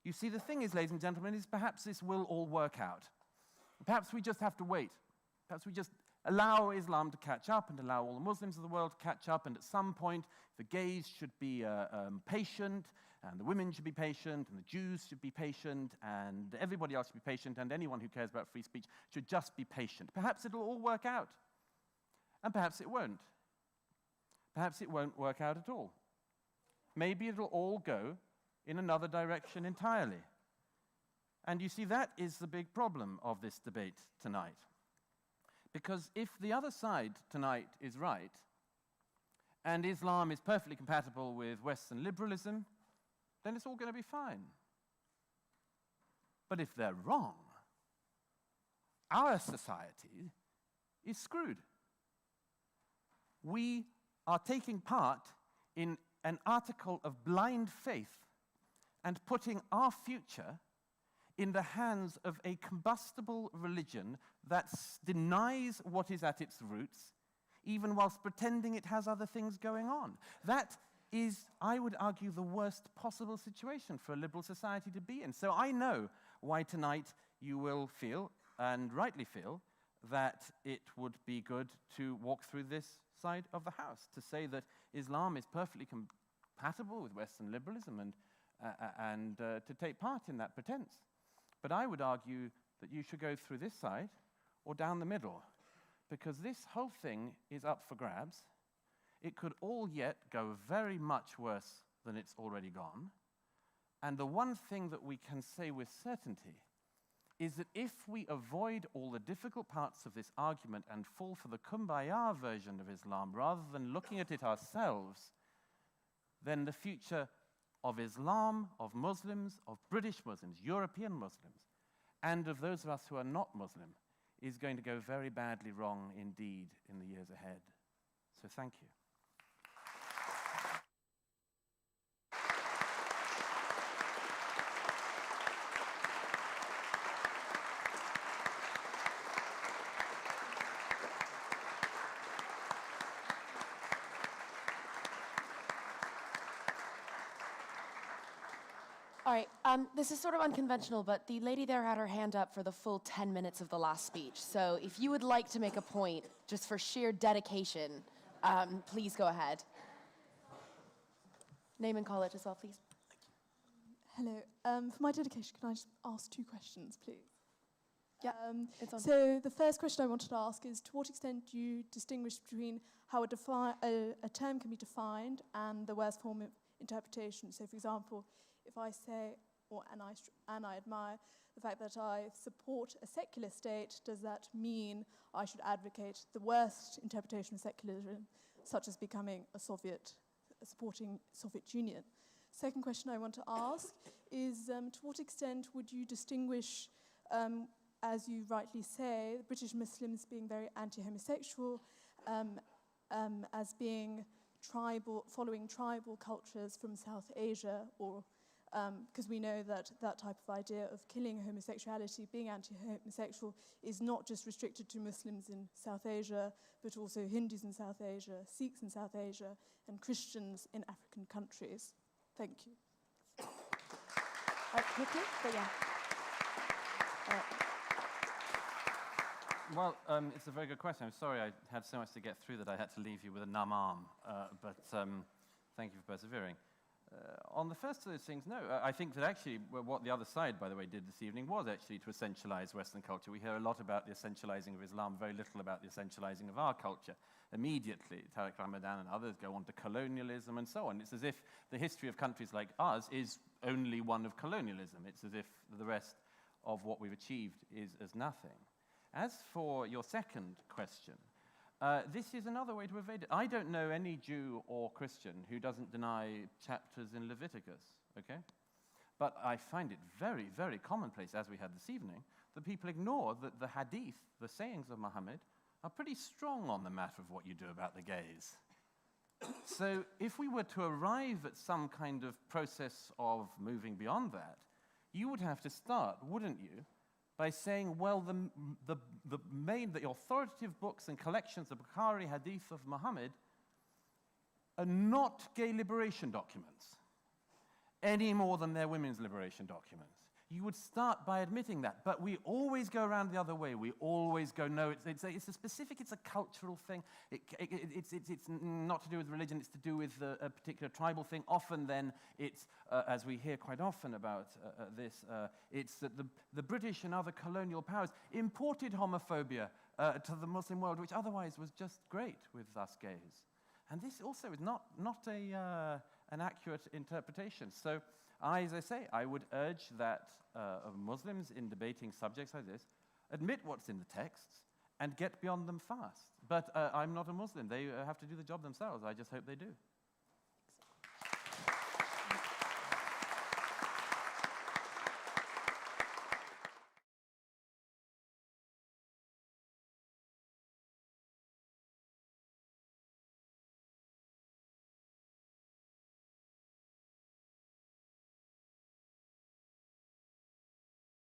You see, the thing is, ladies and gentlemen, is perhaps this will all work out. Perhaps we just have to wait. Perhaps we just allow Islam to catch up and allow all the Muslims of the world to catch up, and at some point the gays should be patient, and the women should be patient, and the Jews should be patient, and everybody else should be patient, and anyone who cares about free speech should just be patient. Perhaps it'll all work out, and perhaps it won't. Perhaps it won't work out at all. Maybe it'll all go in another direction entirely. And you see, that is the big problem of this debate tonight. Because if the other side tonight is right, and Islam is perfectly compatible with Western liberalism, then it's all going to be fine. But if they're wrong, our society is screwed. We are taking part in an article of blind faith and putting our future in the hands of a combustible religion that denies what is at its roots, even whilst pretending it has other things going on. That is, I would argue, the worst possible situation for a liberal society to be in. So I know why tonight you will feel, and rightly feel, that it would be good to walk through this side of the house, to say that Islam is perfectly compatible with Western liberalism and to take part in that pretense. But I would argue that you should go through this side or down the middle, because this whole thing is up for grabs. It could all yet go very much worse than it's already gone. And the one thing that we can say with certainty is that if we avoid all the difficult parts of this argument and fall for the kumbaya version of Islam rather than looking at it ourselves, then the future of Islam, of Muslims, of British Muslims, European Muslims, and of those of us who are not Muslim is going to go very badly wrong indeed in the years ahead. So thank you. All right, this is sort of unconventional, but the lady there had her hand up for the full 10 minutes of the last speech. So if you would like to make a point, just for sheer dedication, please go ahead. Name and college as well, please. Hello. For my dedication, can I just ask 2 questions, please? Yeah, it's on. So the first question I wanted to ask is, to what extent do you distinguish between how a term can be defined and the worst form of interpretation? So, for example, if I say, and I admire the fact that I support a secular state, does that mean I should advocate the worst interpretation of secularism, such as becoming supporting Soviet Union? Second question I want to ask is, to what extent would you distinguish, as you rightly say, British Muslims being very anti-homosexual, as being tribal, following tribal cultures from South Asia, or because we know that that type of idea of killing homosexuality, being anti-homosexual, is not just restricted to Muslims in South Asia, but also Hindus in South Asia, Sikhs in South Asia, and Christians in African countries. Thank you. Quickly, but yeah. Well, it's a very good question. I'm sorry I had so much to get through that I had to leave you with a numb arm, but thank you for persevering. On the first of those things, no. I think that actually what the other side, by the way, did this evening was actually to essentialize Western culture. We hear a lot about the essentializing of Islam, very little about the essentializing of our culture. Immediately, Tariq Ramadan and others go on to colonialism and so on. It's as if the history of countries like ours is only one of colonialism. It's as if the rest of what we've achieved is as nothing. As for your second question, this is another way to evade it. I don't know any Jew or Christian who doesn't deny chapters in Leviticus, okay? But I find it very, very commonplace, as we had this evening, that people ignore that the hadith, the sayings of Muhammad, are pretty strong on the matter of what you do about the gays. So if we were to arrive at some kind of process of moving beyond that, you would have to start, wouldn't you, by saying, well, the authoritative books and collections of Bukhari Hadith of Muhammad are not gay liberation documents, any more than they're women's liberation documents. You would start by admitting that, but we always go around the other way. We always go, no, it's a specific, it's a cultural thing. It's not to do with religion, it's to do with a particular tribal thing. Often then, it's, as we hear quite often about this, it's that the British and other colonial powers imported homophobia to the Muslim world, which otherwise was just great with us gays. And this also is not an accurate interpretation. So, as I say, I would urge that Muslims in debating subjects like this admit what's in the texts and get beyond them fast. But I'm not a Muslim. They have to do the job themselves. I just hope they do.